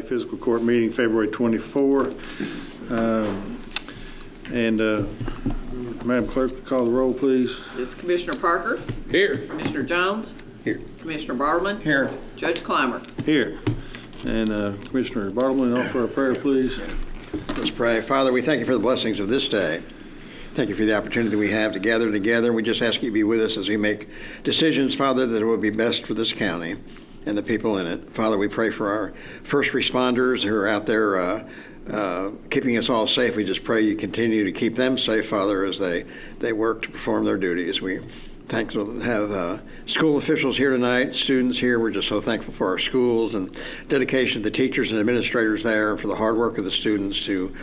County Fiscal Court meeting February 24. Madam Clerk, call the roll, please. This is Commissioner Parker. Here. Commissioner Jones. Here. Commissioner Bartleman. Here. Judge Clymer. Here. And Commissioner Bartleman, offer a prayer, please. Let's pray. Father, we thank you for the blessings of this day. Thank you for the opportunity we have to gather together. We just ask you to be with us as we make decisions, Father, that will be best for this county and the people in it. Father, we pray for our first responders who are out there keeping us all safe. We just pray you continue to keep them safe, Father, as they work to perform their duties. We thankful to have school officials here tonight, students here. We're just so thankful for our schools and dedication of the teachers and administrators there, and for the hard work of the students to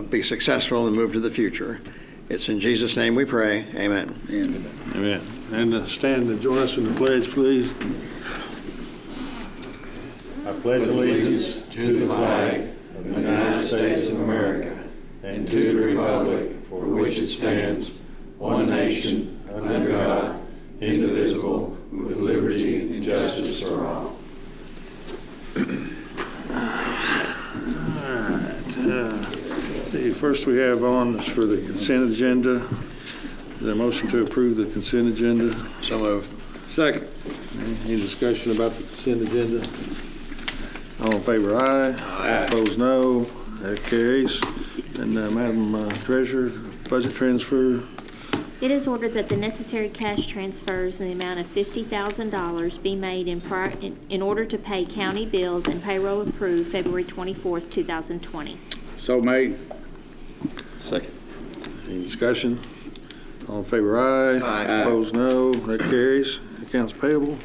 be successful and move to the future. It's in Jesus' name we pray. Amen. Amen. And stand and join us in the pledge, please. I pledge allegiance to the flag of the United States of America and to the republic for which it stands, one nation, under God, indivisible, with liberty and justice for all. First we have on is for the consent agenda. Is there a motion to approve the consent agenda? So moved. Second. Any discussion about the consent agenda? All in favor, aye. Aye. Opposed, no. That carries. And Madam Treasurer, budget transfer. It is ordered that the necessary cash transfers in the amount of $50,000 be made in order to pay county bills and payroll approved February 24th, 2020. So made. Second. Any discussion? All in favor, aye. Aye. Opposed, no. That carries. Accounts payable.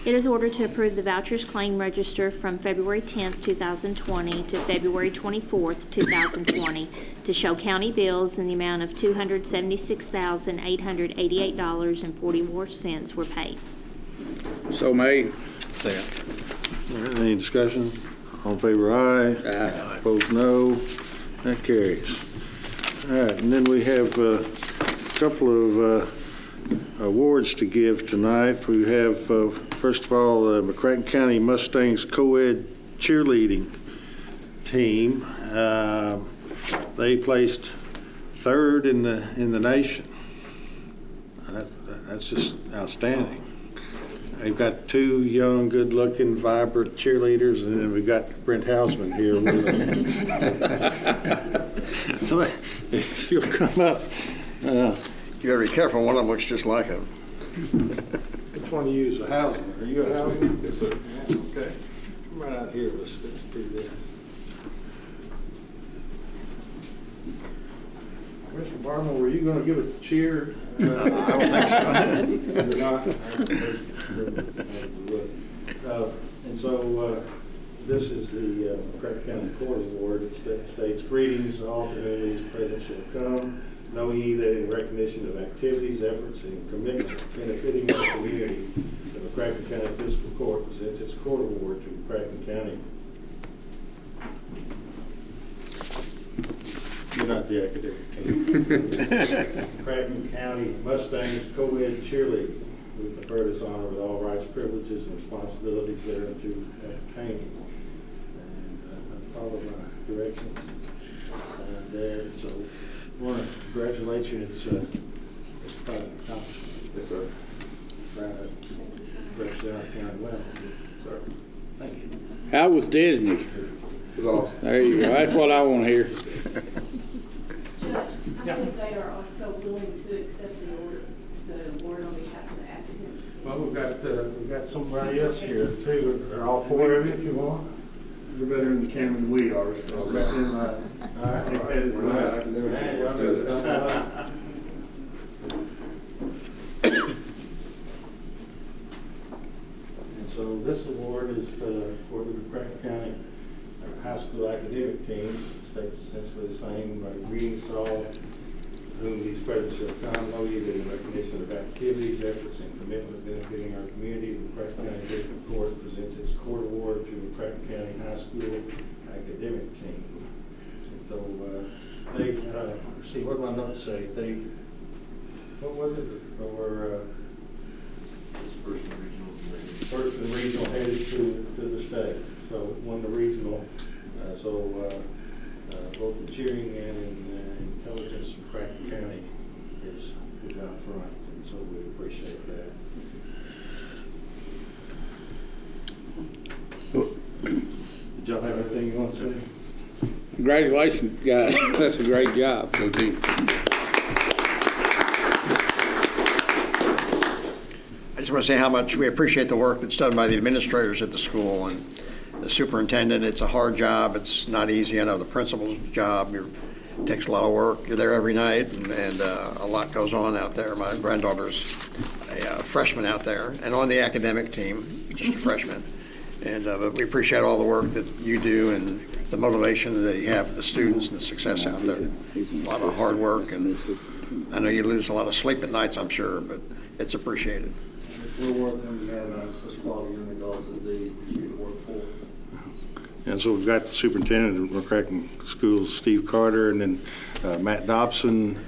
It is ordered to approve the vouchers claim register from February 10th, 2020 to February 24th, 2020 to show county bills in the amount of $276,888.44 were paid. So made. Second. All right, any discussion? All in favor, aye. Aye. Opposed, no. That carries. All right, and then we have a couple of awards to give tonight. We have, first of all, the McCracken County Mustangs co-ed cheerleading team. They placed third in the nation. That's just outstanding. They've got two young, good-looking, vibrant cheerleaders, and then we've got Brent Hausman here with them. So if you'll come up. You gotta be careful. One of them looks just like him. Which one do you use? A Hausman? Are you a Hausman? Yes, sir. Okay. Come right out here. Let's do this. Mr. Bartleman, were you going to give a cheer? I don't think so. And so this is the McCracken County Court Award. It states, greetings, all to whom these presents shall come. Know ye that in recognition of activities, efforts, and commitment benefiting our community, the McCracken County Fiscal Court presents its court award to McCracken County. You're not the academic team. McCracken County Mustangs co-ed cheerleading. We confer this honor with all rights, privileges, and responsibilities thereunto obtained. And follow my directions there. So I want to congratulate you. It's quite an accomplishment. Yes, sir. Proud to represent our county well. Sir. Thank you. How was Disney? It was awesome. There you go. That's what I want to hear. I think they are also willing to accept the award on behalf of the applicant. Well, we've got somebody else here too. Are all four of you, if you want? You're better in the camera than we are. So. All right. I think that is right. And so this award is for the McCracken County High School academic team. It states essentially the same. Greetings to all whom these presents shall come. Know ye that in recognition of activities, efforts, and commitment benefiting our community, the McCracken County District Court presents its court award to the McCracken County High School academic team. And so they, see, what do my notes say? They, what was it? Or First and regional headed to the state. so won the regional. Both the cheering and intelligence from McCracken County is out front, and so we appreciate that. Did y'all have anything you want to say? Congratulations, guys. That's a great job. Go team. I just want to say how much we appreciate the work that's done by the administrators at the school and the superintendent. It's a hard job. It's not easy. I know the principal's job it takes a lot of work. You're there every night, and a lot goes on out there. My granddaughter's a freshman out there, and on the academic team, just a freshman. And but we appreciate all the work that you do and the motivation that you have for the students and the success out there. A lot of hard work, and I know you lose a lot of sleep at nights, I'm sure, but it's appreciated. We're working when you have such quality young adults as these to work for. And so we've got the superintendent of McCracken Schools, Steve Carter, and then Matt Dobson,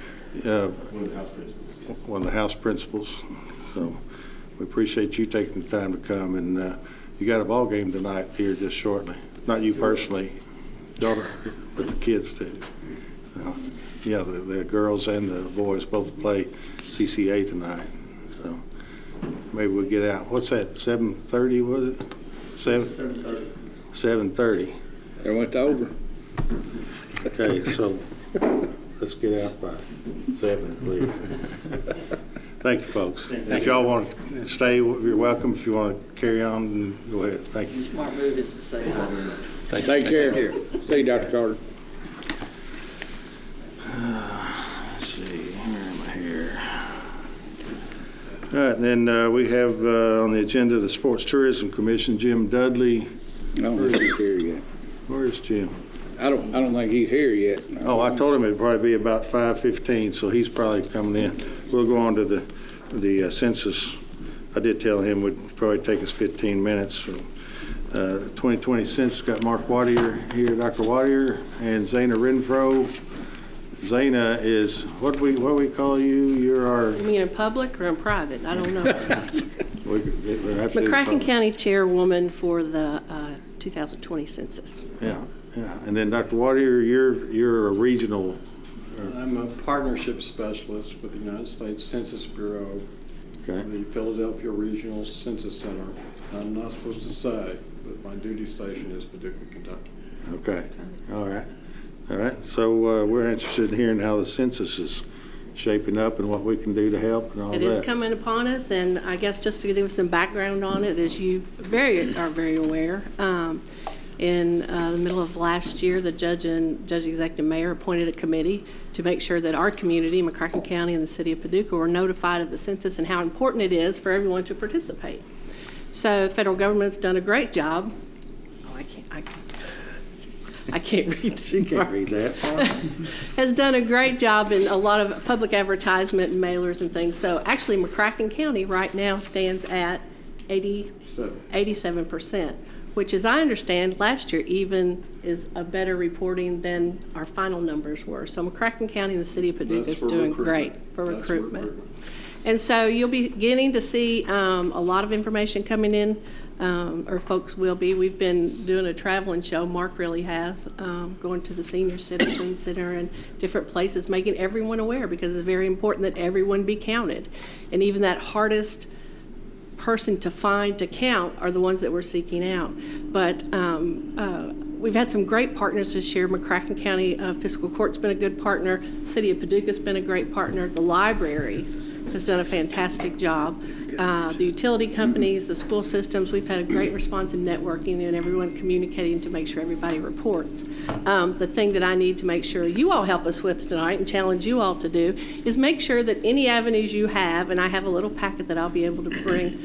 one of the house principals. So we appreciate you taking the time to come, and you got a ball game tonight here just shortly. Not you personally, but the kids too. So, yeah, the girls and the boys both play CCA tonight. So maybe we'll get out. What's that? 7:30 was it? 7:30. They went over. Okay, so let's get out by 7, please. Thank you, folks. If y'all want to stay, you're welcome. If you want to carry on, go ahead. Thank you. Smart move is to say hi. Take care. See you, Dr. Carter. Let's see, where am I here? All right, and then we have on the agenda the Sports Tourism Commission, Jim Dudley. I don't think he's here yet. Where's Jim? I don't think he's here yet. Oh, I told him it'd probably be about 5:15, so he's probably coming in. We'll go on to the census. I did tell him it would probably take us 15 minutes. 2020 census got Mark Wattier here, Dr. Wattier, and Zana Renfro. Zana is, what do we call you? You're our... You mean in public or in private? I don't know. McCracken McCracken County Chairwoman for the 2020 census. Yeah. And then Dr. Wattier, you're a regional... I'm a partnership specialist with the United States Census Bureau, the Philadelphia Regional Census Center. I'm not supposed to say, but my duty station is Paducah, Kentucky. Okay. All right. So we're interested in hearing how the census is shaping up and what we can do to help and all that. It is coming upon us, and I guess just to give some background on it, as you are very aware, in the middle of last year, the judge and executive mayor appointed a committee to make sure that our community, McCracken County and the city of Paducah, were notified of the census and how important it is for everyone to participate. So the federal government's done a great job. Oh, I can't read that. She can't read that. Has done a great job in a lot of public advertisement and mailers and things. So actually McCracken County right now stands at 87%, which, as I understand, last year even is a better reporting than our final numbers were. So McCracken County and the city of Paducah is doing great for recruitment. And so you'll be getting to see a lot of information coming in, or folks will be. We've been doing a traveling show, Mark really has, going to the Senior Citizen Center and different places, making everyone aware, because it's very important that everyone be counted. And even that hardest person to find to count are the ones that we're seeking out. But we've had some great partners this year. McCracken County Fiscal Court's been a good partner. City of Paducah's been a great partner. The library has done a fantastic job. The utility companies, the school systems, we've had a great response in networking and everyone communicating to make sure everybody reports. The thing that I need to make sure you all help us with tonight and challenge you all to do is make sure that any avenues you have, and I have a little packet that I'll be able to bring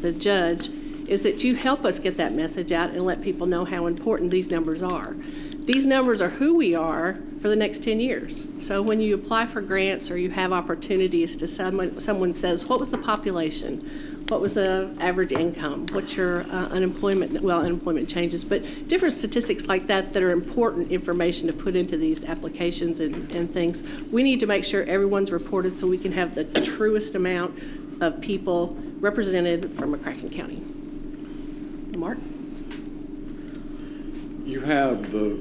the judge, is that you help us get that message out and let people know how important these numbers are. These numbers are who we are for the next 10 years. So when you apply for grants or you have opportunities to someone says, what was the population? What was the average income? What's your unemployment? Well, unemployment changes, but different statistics like that that are important information to put into these applications and things. We need to make sure everyone's reported so we can have the truest amount of people represented from McCracken County. Mark? You have the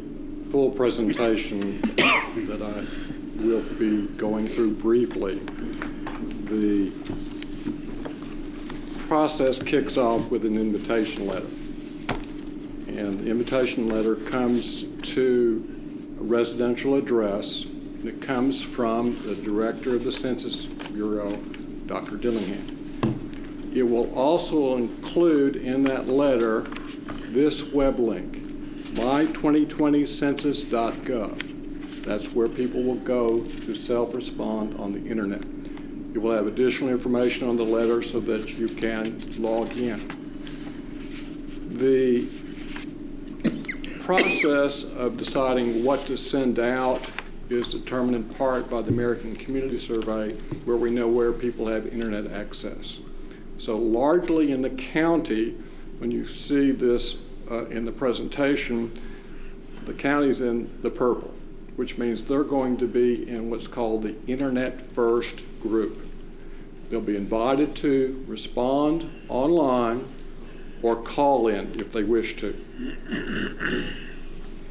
full presentation that I will be going through briefly. The process kicks off with an invitation letter. And the invitation letter comes to a residential address, and it comes from the director of the Census Bureau, Dr. Dillingham. It will also include in that letter this web link, my2020census.gov. That's where people will go to self-respond on the internet. You will have additional information on the letter so that you can log in. The process of deciding what to send out is determined in part by the American Community Survey, where we know where people have internet access. So largely in the county, when you see this in the presentation, the county's in the purple, which means they're going to be in what's called the Internet First group. They'll be invited to respond online or call in if they wish to.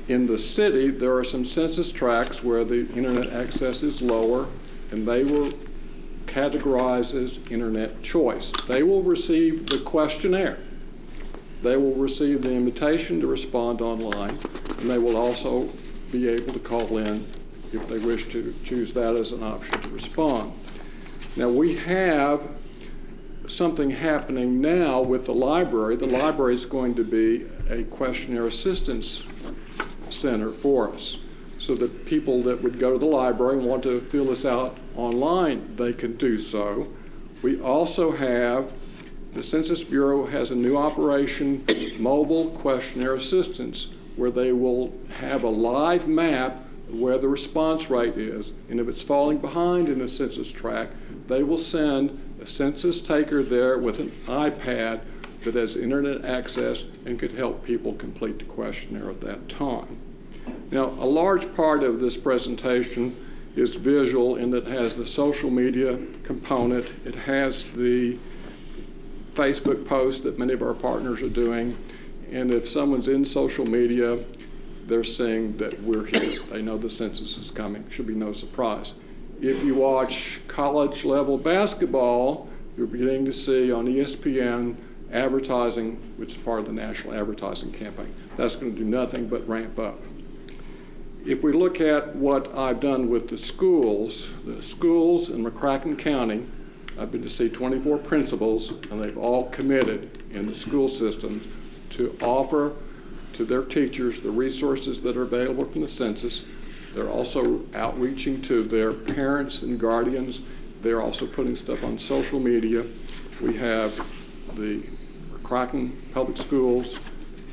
In the city, there are some census tracts where the internet access is lower, and they were categorized as internet choice. They will receive the questionnaire. They will receive the invitation to respond online, and they will also be able to call in if they wish to choose that as an option to respond. Now, we have something happening now with the library. The library is going to be a questionnaire assistance center for us, so that people that would go to the library and want to fill this out online, they can do so. We also have, the Census Bureau has a new operation, mobile questionnaire assistance, where they will have a live map of where the response rate is, and if it's falling behind in the census tract, they will send a census taker there with an iPad that has internet access and could help people complete the questionnaire at that time. Now, a large part of this presentation is visual in that it has the social media component. It has the Facebook posts that many of our partners are doing. And if someone's in social media, they're saying that we're here. They know the census is coming. Should be no surprise. If you watch college level basketball, you're beginning to see on ESPN advertising, which is part of the national advertising campaign. That's going to do nothing but ramp up. If we look at what I've done with the schools in McCracken County, I've been to see 24 principals, and they've all committed in the school system to offer to their teachers the resources that are available from the census. They're also outreaching to their parents and guardians. They're also putting stuff on social media. We have the McCracken Public Schools,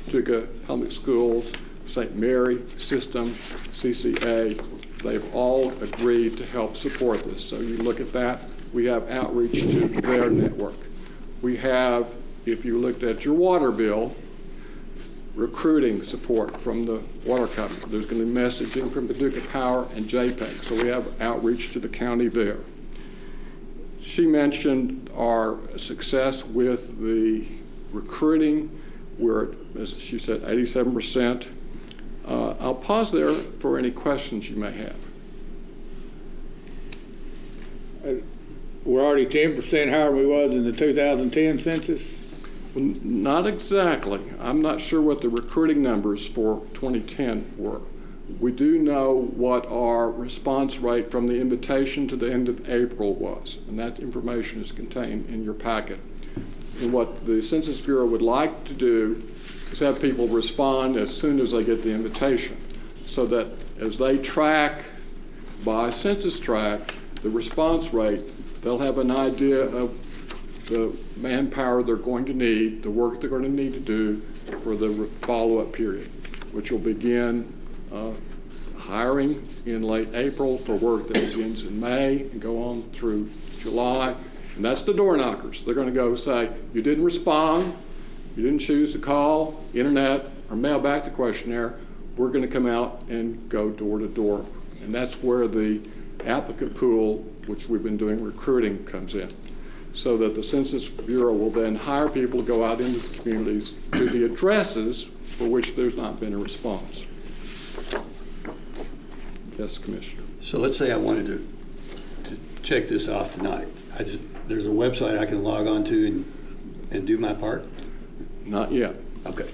Tuca Public Schools, St. Mary System, CCA. They've all agreed to help support this. So you look at that, we have outreach to their network. We have, if you looked at your water bill, recruiting support from the water company. There's going to be messaging from Paducah Power and JPEG, so we have outreach to the county there. She mentioned our success with the recruiting. We're, as she said, 87%. I'll pause there for any questions you may have. We're already 10% higher than we was in the 2010 census? Well, not exactly. I'm not sure what the recruiting numbers for 2010 were. We do know what our response rate from the invitation to the end of April was, and that information is contained in your packet. And what the Census Bureau would like to do is have people respond as soon as they get the invitation, so that as they track by census tract the response rate, they'll have an idea of the manpower they're going to need, the work they're going to need to do for the follow-up period, which will begin hiring in late April for work that begins in May and go on through July. And that's the door knockers. They're going to go say, you didn't respond, you didn't choose to call, internet, or mail back the questionnaire. We're going to come out and go door to door. And that's where the applicant pool, which we've been doing recruiting, comes in. so that the Census Bureau will then hire people to go out into the communities to the addresses for which there's not been a response. Yes, Commissioner. So let's say I wanted to check this off tonight. There's a website I can log on to and do my part? Not yet. Okay.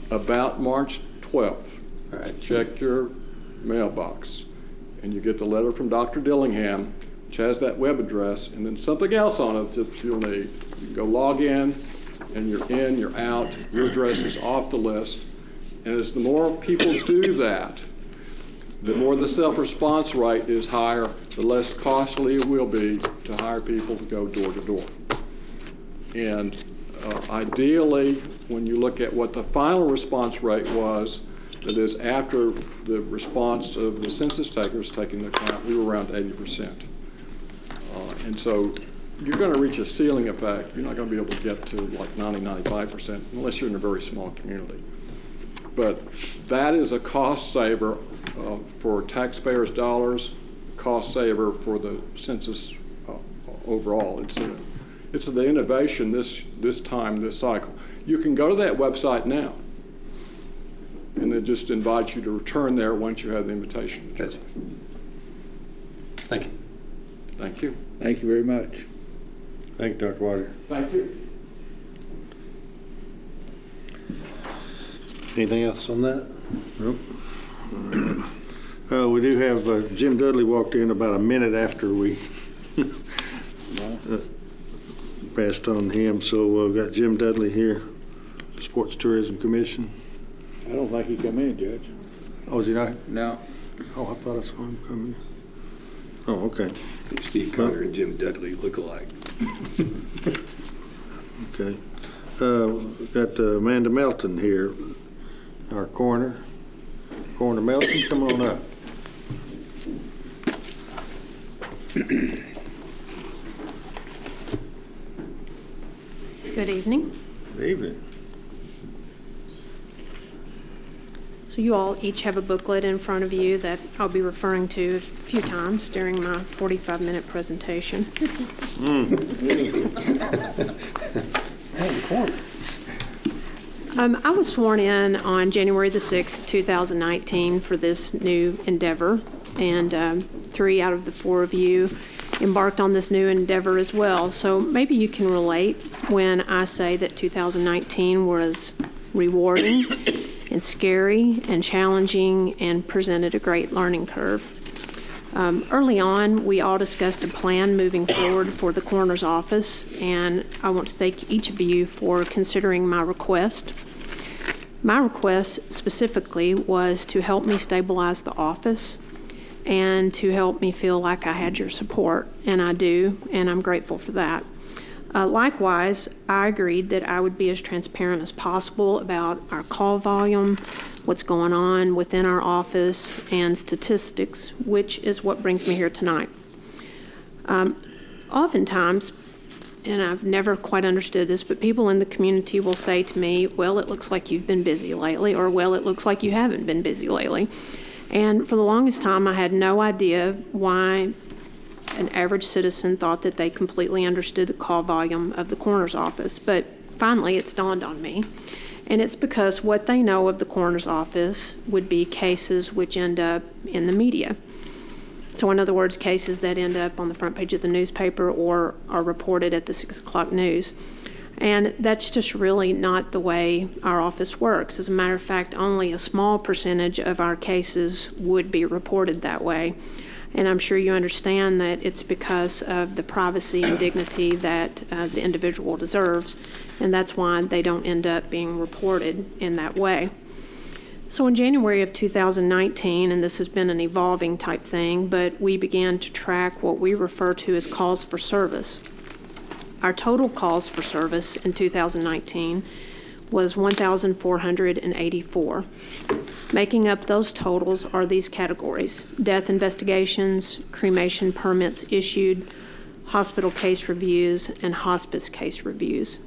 About March 12th, All right. check your mailbox, and you get the letter from Dr. Dillingham, which has that web address, and then something else on it that you'll need. You can go log in, and you're in, you're out, your address is off the list. And as the more people do that, the more the self-response rate is higher, the less costly it will be to hire people to go door to door. And ideally, when you look at what the final response rate was, that is after the response of the census takers taking into account, we were around 80%. And so you're going to reach a ceiling effect. You're not going to be able to get to like 95% unless you're in a very small community. But that is a cost saver for taxpayers' dollars, cost saver for the census overall. It's the innovation this cycle. You can go to that website now, and it just invites you to return there once you have the invitation. That's it. Thank you. Thank you. Thank you very much. Thank you, Dr. Water. Thank you. Anything else on that? Nope. We do have Jim Dudley walked in about a minute after we passed on him, so we've got Jim Dudley here, Sports Tourism Commission. I don't think he come in, Judge. Oh, is he not? No. Oh, I thought I saw him come in. Oh, okay. Steve Carter and Jim Dudley look alike. Okay. We've got Amanda Melton here, our coroner. Coroner Melton, come on up. Good evening. Good evening. So you all each have a booklet in front of you that I'll be referring to a few times during my 45-minute presentation. I was sworn in on January the 6th, 2019 for this new endeavor, and 3 out of the 4 of you embarked on this new endeavor as well. So maybe you can relate when I say that 2019 was rewarding and scary and challenging and presented a great learning curve. Early on, we all discussed a plan moving forward for the coroner's office, and I want to thank each of you for considering my request. My request specifically was to help me stabilize the office and to help me feel like I had your support, and I do, and I'm grateful for that. Likewise, I agreed that I would be as transparent as possible about our call volume, what's going on within our office, and statistics, which is what brings me here tonight. Oftentimes, and I've never quite understood this, but people in the community will say to me, well, it looks like you've been busy lately, or well, it looks like you haven't been busy lately. And for the longest time, I had no idea why an average citizen thought that they completely understood the call volume of the coroner's office. But finally, it's dawned on me. And it's because what they know of the coroner's office would be cases which end up in the media. So in other words, cases that end up on the front page of the newspaper or are reported at the 6 o'clock news. And that's just really not the way our office works. As a matter of fact, only a small percentage of our cases would be reported that way. And I'm sure you understand that it's because of the privacy and dignity that the individual deserves, and that's why they don't end up being reported in that way. So in January of 2019, and this has been an evolving type thing, but we began to track what we refer to as calls for service. Our total calls for service in 2019 was 1,484. Making up those totals are these categories: death investigations, cremation permits issued, hospital case reviews, and hospice case reviews.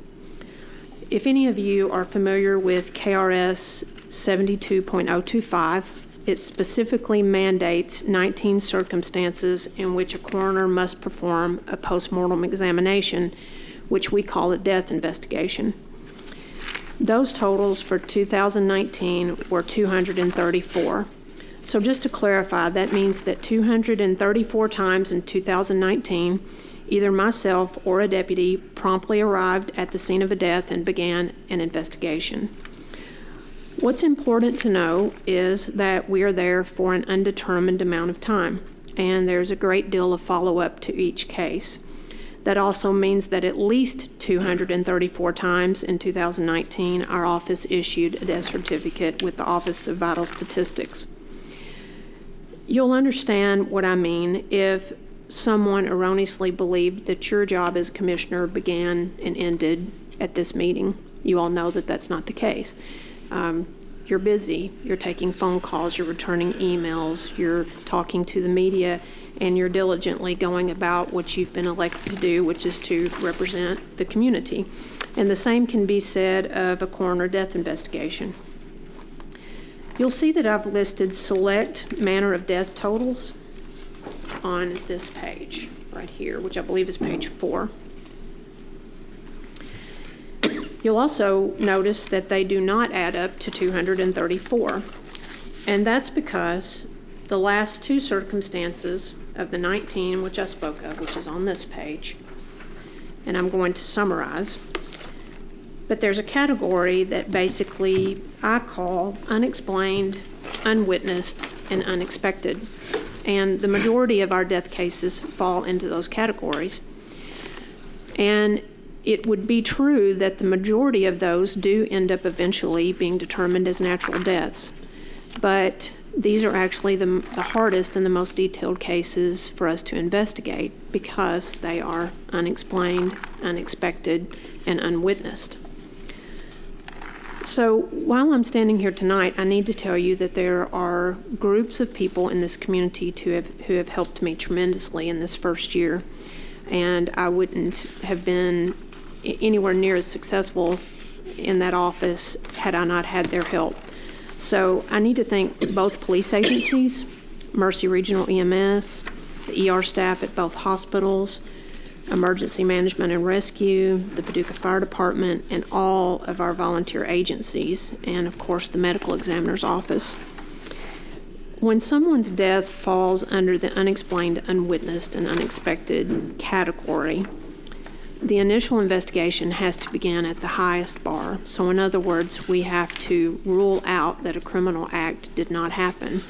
If any of you are familiar with KRS 72.025, it specifically mandates 19 circumstances in which a coroner must perform a postmortem examination, which we call a death investigation. Those totals for 2019 were 234. So just to clarify, that means that 234 times in 2019, either myself or a deputy promptly arrived at the scene of a death and began an investigation. What's important to know is that we are there for an undetermined amount of time, and there's a great deal of follow-up to each case. That also means that at least 234 times in 2019, our office issued a death certificate with the Office of Vital Statistics. You'll understand what I mean if someone erroneously believed that your job as a commissioner began and ended at this meeting. You all know that that's not the case. You're busy, you're taking phone calls, you're returning emails, you're talking to the media, and you're diligently going about what you've been elected to do, which is to represent the community. And the same can be said of a coroner death investigation. You'll see that I've listed select manner of death totals on this page right here, which I believe is page 4. You'll also notice that they do not add up to 234, and that's because the last two circumstances of the 19, which I spoke of, which is on this page, and I'm going to summarize, but there's a category that basically I call unexplained, unwitnessed, and unexpected, and the majority of our death cases fall into those categories. And it would be true that the majority of those do end up eventually being determined as natural deaths. But these are actually the hardest and the most detailed cases for us to investigate because they are unexplained, unexpected, and unwitnessed. So while I'm standing here tonight, I need to tell you that there are groups of people in this community who have helped me tremendously in this first year. And I wouldn't have been anywhere near as successful in that office had I not had their help. So I need to thank both police agencies, Mercy Regional EMS, the ER staff at both hospitals, Emergency Management and Rescue, the Paducah Fire Department, and all of our volunteer agencies, and of course the medical examiner's office. When someone's death falls under the unexplained, unwitnessed, and unexpected category, the initial investigation has to begin at the highest bar. So in other words, we have to rule out that a criminal act did not happen.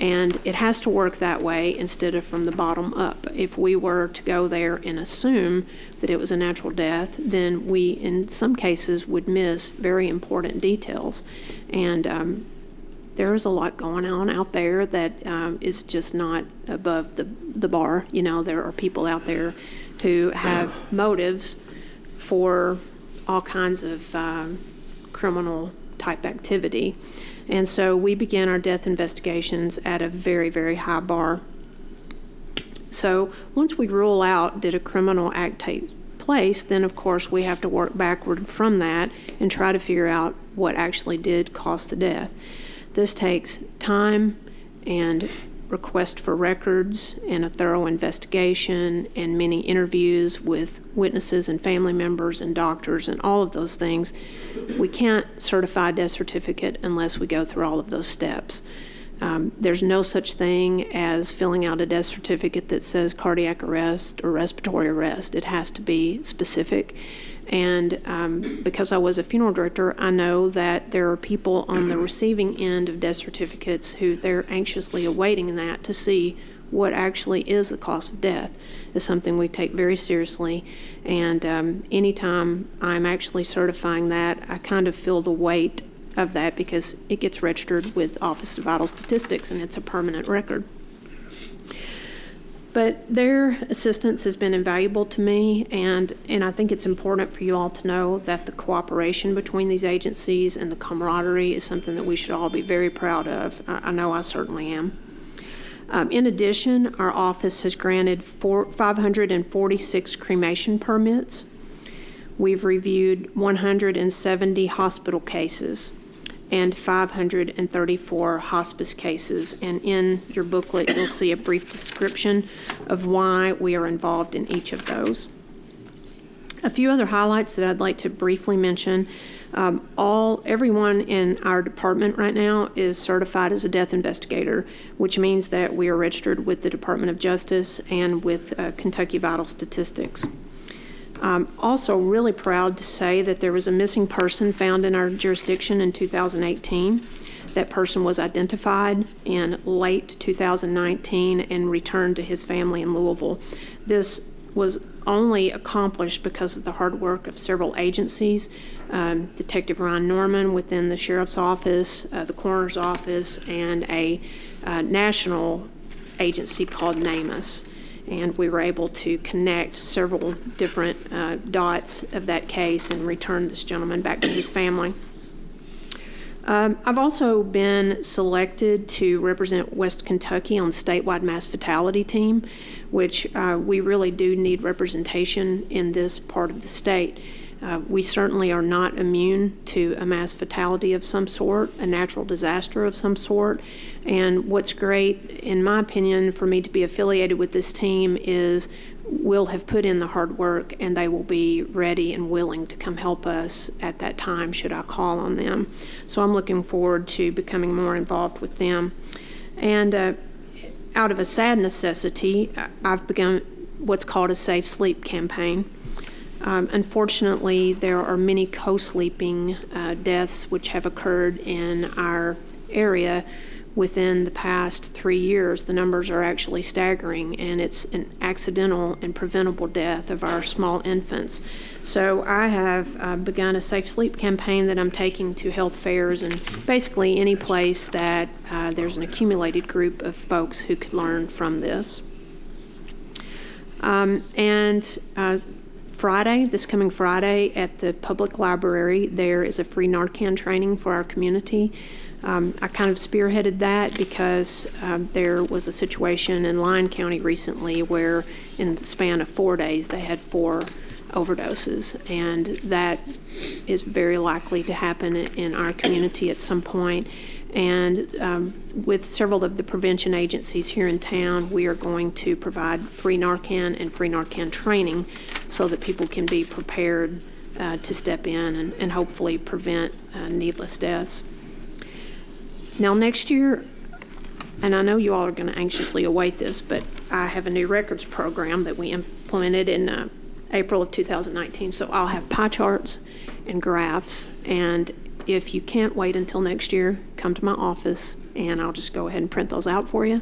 And it has to work that way instead of from the bottom up. If we were to go there and assume that it was a natural death, then we, in some cases, would miss very important details. And there is a lot going on out there that is just not above the bar. You know, there are people out there who have motives for all kinds of criminal type activity. And so we began our death investigations at a very, very high bar. So once we rule out did a criminal act take place, then of course we have to work backward from that and try to figure out what actually did cause the death. This takes time and request for records and a thorough investigation and many interviews with witnesses and family members and doctors and all of those things. We can't certify a death certificate unless we go through all of those steps. There's no such thing as filling out a death certificate that says cardiac arrest or respiratory arrest. It has to be specific. And because I was a funeral director, I know that there are people on the receiving end of death certificates who they're anxiously awaiting that to see what actually is the cause of death. It's something we take very seriously. And anytime I'm actually certifying that, I kind of feel the weight of that because it gets registered with Office of Vital Statistics and it's a permanent record. But their assistance has been invaluable to me, and I think it's important for you all to know that the cooperation between these agencies and the camaraderie is something that we should all be very proud of. I know I certainly am. In addition, our office has granted 546 cremation permits. We've reviewed 170 hospital cases. and 534 hospice cases. And in your booklet, you'll see a brief description of why we are involved in each of those. A few other highlights that I'd like to briefly mention. Everyone in our department right now is certified as a death investigator, which means that we are registered with the Department of Justice and with Kentucky Vital Statistics. I'm also really proud to say that there was a missing person found in our jurisdiction in 2018. That person was identified in late 2019 and returned to his family in Louisville. This was only accomplished because of the hard work of several agencies, Detective Ryan Norman within the Sheriff's Office, the Coroner's Office, and a national agency called NAMUS. And we were able to connect several different dots of that case and return this gentleman back to his family. I've also been selected to represent West Kentucky on the statewide mass fatality team, which we really do need representation in this part of the state. We certainly are not immune to a mass fatality of some sort, a natural disaster of some sort. And what's great, in my opinion, for me to be affiliated with this team is we'll have put in the hard work and they will be ready and willing to come help us at that time should I call on them. So I'm looking forward to becoming more involved with them. And out of a sad necessity, I've begun what's called a Safe Sleep campaign. Unfortunately, there are many co-sleeping deaths which have occurred in our area within the past 3 years. The numbers are actually staggering, and it's an accidental and preventable death of our small infants. So I have begun a Safe Sleep campaign that I'm taking to health fairs and basically any place that there's an accumulated group of folks who could learn from this. This coming Friday at the public library, there is a free Narcan training for our community. I kind of spearheaded that because there was a situation in Lyon County recently where in the span of 4 days they had 4 overdoses, and that is very likely to happen in our community at some point. And with several of the prevention agencies here in town, we are going to provide free Narcan and free Narcan training so that people can be prepared to step in and hopefully prevent needless deaths. Now next year, and I know you all are going to anxiously await this, but I have a new records program that we implemented in April of 2019. So I'll have pie charts and graphs, and if you can't wait until next year, come to my office and I'll just go ahead and print those out for you.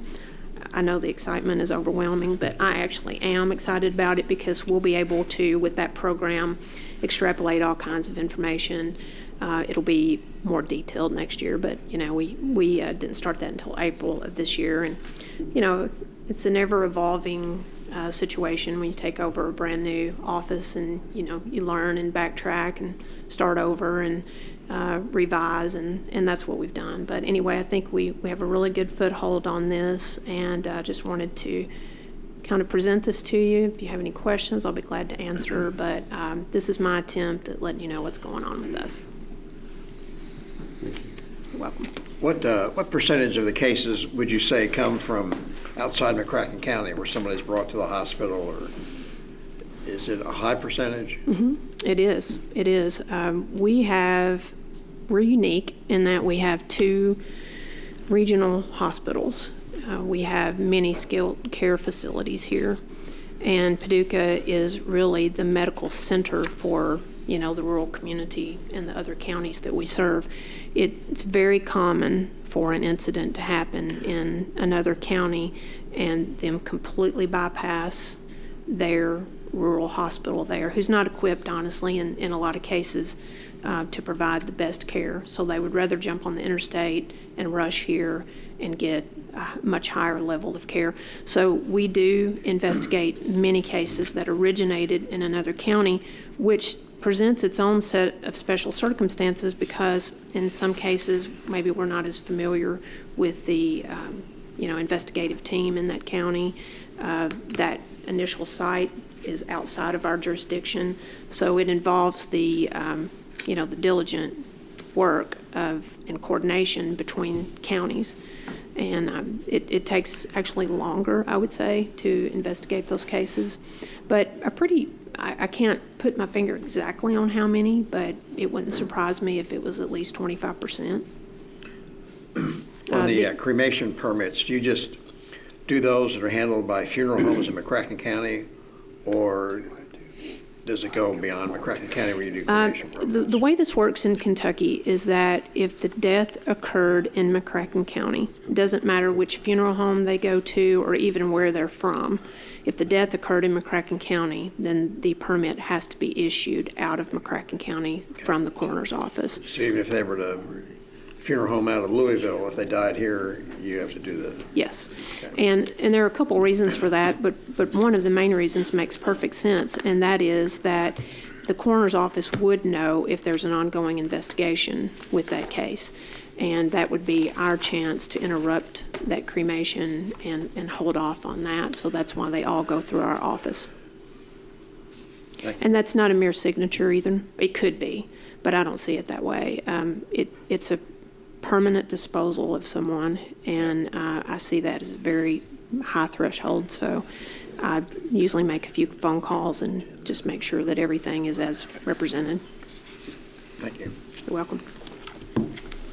I know the excitement is overwhelming, but I actually am excited about it because we'll be able to, with that program, extrapolate all kinds of information. It'll be more detailed next year, but we didn't start that until April of this year, and it's an ever-evolving situation when you take over a brand new office, and you learn and backtrack and start over and revise, and that's what we've done. But anyway, I think we have a really good foothold on this, and just wanted to kind of present this to you. If you have any questions, I'll be glad to answer, but this is my attempt at letting you know what's going on with us. You're welcome. What percentage of the cases would you say come from outside McCracken County where somebody's brought to the hospital, or is it a high percentage? Mm-hmm. It is. It is. We're unique in that we have 2 regional hospitals. We have many skilled care facilities here, and Paducah is really the medical center for the rural community and the other counties that we serve. It's very common for an incident to happen in another county and them completely bypass their rural hospital there, who's not equipped, honestly, in a lot of cases, to provide the best care. So they would rather jump on the interstate and rush here and get a much higher level of care. So we do investigate many cases that originated in another county, which presents its own set of special circumstances because in some cases maybe we're not as familiar with the investigative team in that county. That initial site is outside of our jurisdiction, so it involves the the diligent work and coordination between counties. And it takes actually longer, I would say, to investigate those cases. But I can't put my finger exactly on how many, but it wouldn't surprise me if it was at least 25%. On the cremation permits, do you just do those that are handled by funeral homes in McCracken County, or does it go beyond McCracken County where you do cremation permits? The way this works in Kentucky is that if the death occurred in McCracken County, it doesn't matter which funeral home they go to or even where they're from. If the death occurred in McCracken County, then the permit has to be issued out of McCracken County from the coroner's office. So even if they were to funeral home out of Louisville, if they died here, you have to do that? Yes. Okay. And there are a couple reasons for that, but one of the main reasons makes perfect sense, and that is that the coroner's office would know if there's an ongoing investigation with that case. And that would be our chance to interrupt that cremation and hold off on that. So that's why they all go through our office. And that's not a mere signature either. It could be, but I don't see it that way. It's a permanent disposal of someone, and I see that as a very high threshold. So I usually make a few phone calls and just make sure that everything is as represented. Thank you. You're welcome.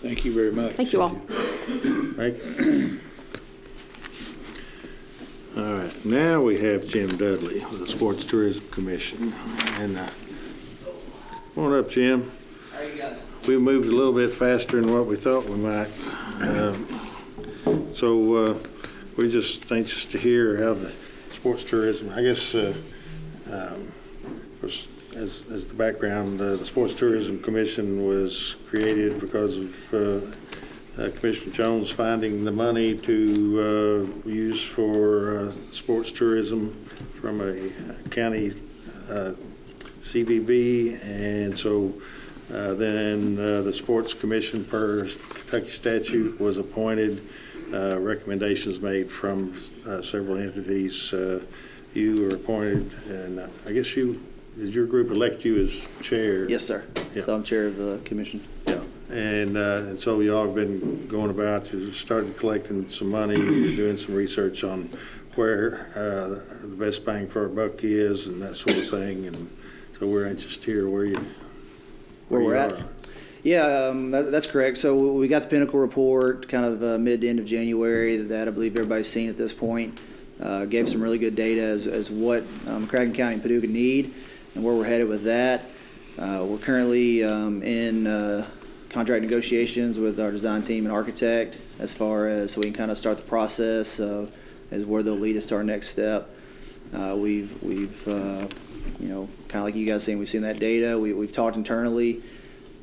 Thank you very much. Thank you all. Thank you. All right, now we have Jim Dudley with the Sports Tourism Commission. And come on up, Jim. How are you guys? We moved a little bit faster than what we thought we might. So we're just anxious to hear how the sports tourism, I guess, as the background, the Sports Tourism Commission was created because of Commissioner Jones finding the money to use for sports tourism from a county CVB, and so then the Sports Commission per Kentucky statute was appointed, recommendations made from several entities. You were appointed, and I guess did your group elect you as chair? Yes, sir. Yeah. So I'm chair of the commission. Yeah, and so y'all have been going about, you started collecting some money, you're doing some research on where the best bang for our buck is and that sort of thing, and so we're anxious to hear where we're at. Yeah, that's correct. So we got the Pinnacle report kind of mid to end of January that I believe everybody's seen at this point. Gave some really good data as what McCracken County and Paducah need and where we're headed with that. We're currently in contract negotiations with our design team and architect as far as so we can kind of start the process as where they'll lead us to our next step. We've you know, kind of like you guys saying, we've seen that data. We've talked internally.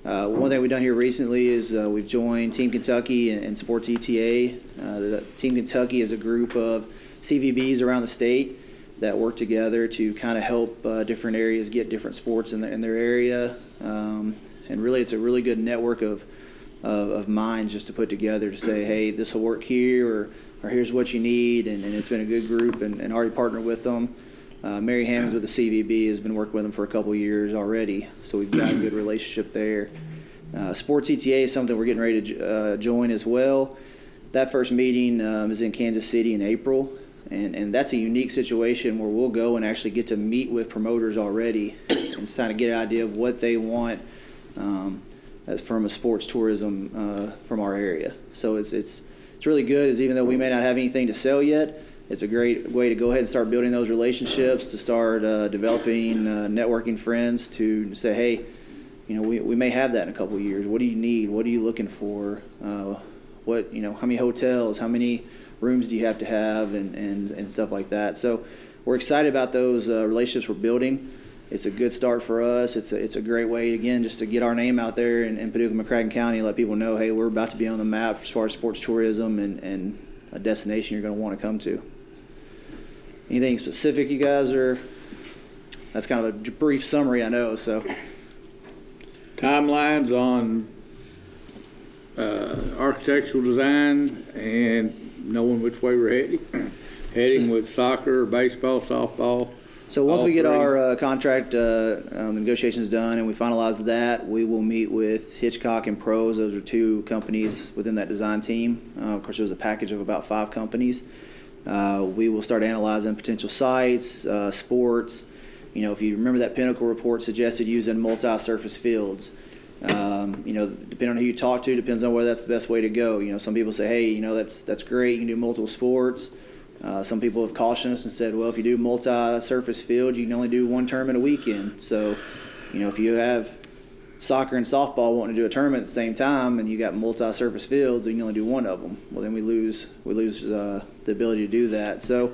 One thing we've done here recently is we've joined Team Kentucky and Sports ETA. Team Kentucky is a group of CVBs around the state that work together to kind of help different areas get different sports in their area. And really, it's a really good network of minds just to put together to say, hey, this will work here, or here's what you need. And it's been a good group and already partnered with them. Mary Hammonds with the CVB has been working with them for a couple of years already, so we've got a good relationship there. Sports ETA is something we're getting ready to join as well. That first meeting is in Kansas City in April, and that's a unique situation where we'll go and actually get to meet with promoters already and kind of get an idea of what they want as from a sports tourism from our area. So it's really good, is even though we may not have anything to sell yet, it's a great way to go ahead and start building those relationships, to start developing networking friends, to say, hey, you know, we may have that in a couple of years. What do you need? What are you looking for? What, you know, how many hotels, how many rooms do you have to have, and stuff like that. So we're excited about those relationships we're building. It's a good start for us. It's a great way, again, just to get our name out there in Paducah, McCracken County, and let people know, hey, we're about to be on the map as far as sports tourism and a destination you're going to want to come to. Anything specific you guys are? That's kind of a brief summary, I know. So timelines on architectural design and knowing which way we're heading with soccer, baseball, softball. So once All we get three? our contract negotiations done and we finalize that, we will meet with Hitchcock and Pros. Those are two companies within that design team. Of course, it was a package of about 5 companies. We will start analyzing potential sites, sports. You know, if you remember that Pinnacle report suggested using multi-surface fields. You know, depending on who you talk to, depends on whether that's the best way to go. You know, some people say, hey, you know, that's great. You can do multiple sports. Some people have cautioned us and said, well, if you do multi-surface field, you can only do one tournament a weekend. So, you know, if you have soccer and softball wanting to do a tournament at the same time and you got multi-surface fields and you only do one of them, well, then we lose the ability to do that. So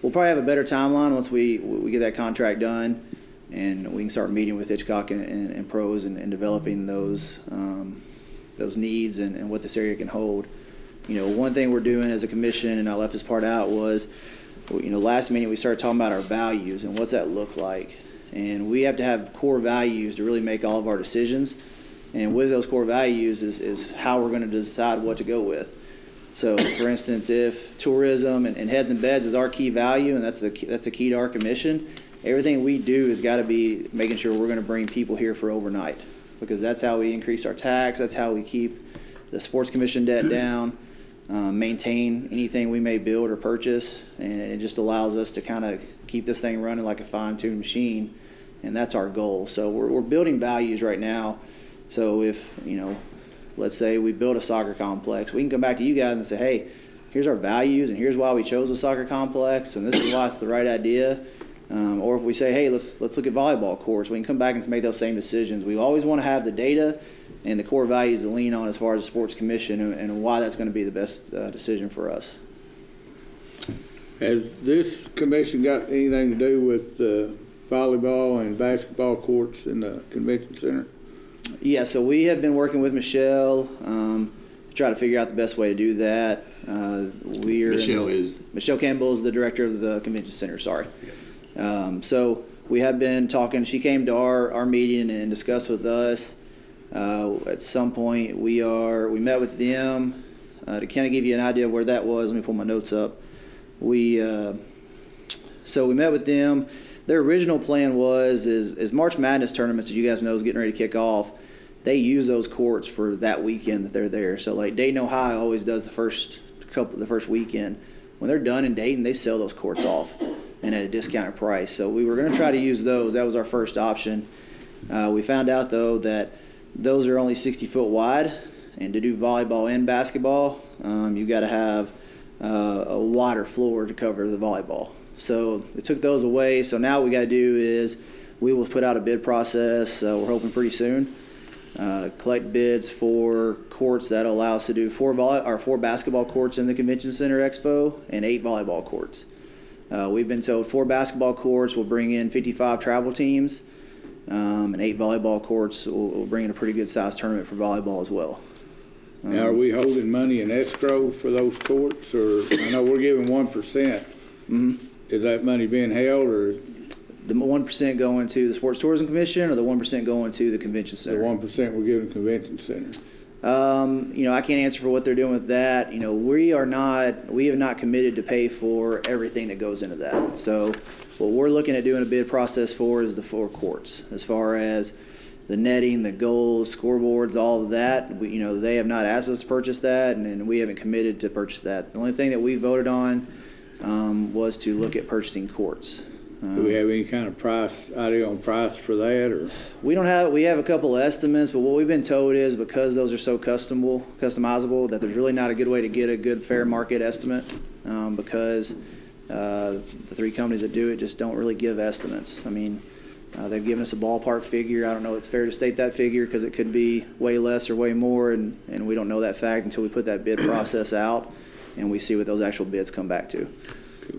we'll probably have a better timeline once we get that contract done and we can start meeting with Hitchcock and Pros and developing those needs and what this area can hold. You know, one thing we're doing as a commission, and I left this part out, was, you know, last meeting we started talking about our values and what's that look like. And we have to have core values to really make all of our decisions. And with those core values is how we're going to decide what to go with. So, for instance, if tourism and heads and beds is our key value, and that's the key to our commission, everything we do has got to be making sure we're going to bring people here for overnight, because that's how we increase our tax. That's how we keep the sports commission debt down. Maintain anything we may build or purchase, and it just allows us to kind of keep this thing running like a fine-tuned machine, and that's our goal. So we're building values right now. So if, you know, let's say we build a soccer complex, we can come back to you guys and say, hey, here's our values and here's why we chose a soccer complex and this is why it's the right idea. Or if we say, hey, let's look at volleyball courts, we can come back and make those same decisions. We always want to have the data and the core values to lean on as far as the sports commission and why that's going to be the best decision for us. Has this commission got anything to do with volleyball and basketball courts in the convention center? Yeah, so we have been working with Michelle to try to figure out the best way to do that. Michelle Campbell is the director of the convention center, sorry. So we have been talking. She came to our meeting and discussed with us. At some point, we met with them to kind of give you an idea of where that was. Let me pull my notes up. So we met with them. Their original plan is March Madness tournaments, as you guys know, is getting ready to kick off. They use those courts for that weekend that they're there. So like Dayton, Ohio always does the first weekend. When they're done in Dayton, they sell those courts off and at a discounted price. So we were going to try to use those. That was our first option. We found out though that those are only 60 foot wide, and to do volleyball and basketball, you got to have a wider floor to cover the volleyball. So we took those away. So now what we got to do is we will put out a bid process. We're hoping pretty soon. Collect bids for courts that allow us to do 4 basketball courts in the Convention Center Expo and 8 volleyball courts. We've been told 4 basketball courts will bring in 55 travel teams, and 8 volleyball courts will bring in a pretty good sized tournament for volleyball as well. Now, are we holding money in escrow for those courts, or I know we're giving 1%? Mm-hmm. Is that money being held, or the 1% going to the Sports Tourism Commission, or the 1% going to the Convention Center? The 1% we're giving Convention Center. You know, I can't answer for what they're doing with that. You know, we have not committed to pay for everything that goes into that. So what we're looking at doing a bid process for is the 4 courts. As far as the netting, the goals, scoreboards, all of that, they have not asked us to purchase that, and we haven't committed to purchase that. The only thing that we voted on was to look at purchasing courts. Do we have any kind of idea on price for that, or? We have a couple of estimates, but what we've been told is because those are so customizable, that there's really not a good way to get a good fair market estimate, because the 3 companies that do it just don't really give estimates. I mean, they've given us a ballpark figure. I don't know if it's fair to state that figure because it could be way less or way more, and we don't know that fact until we put that bid process out and we see what those actual bids come back to.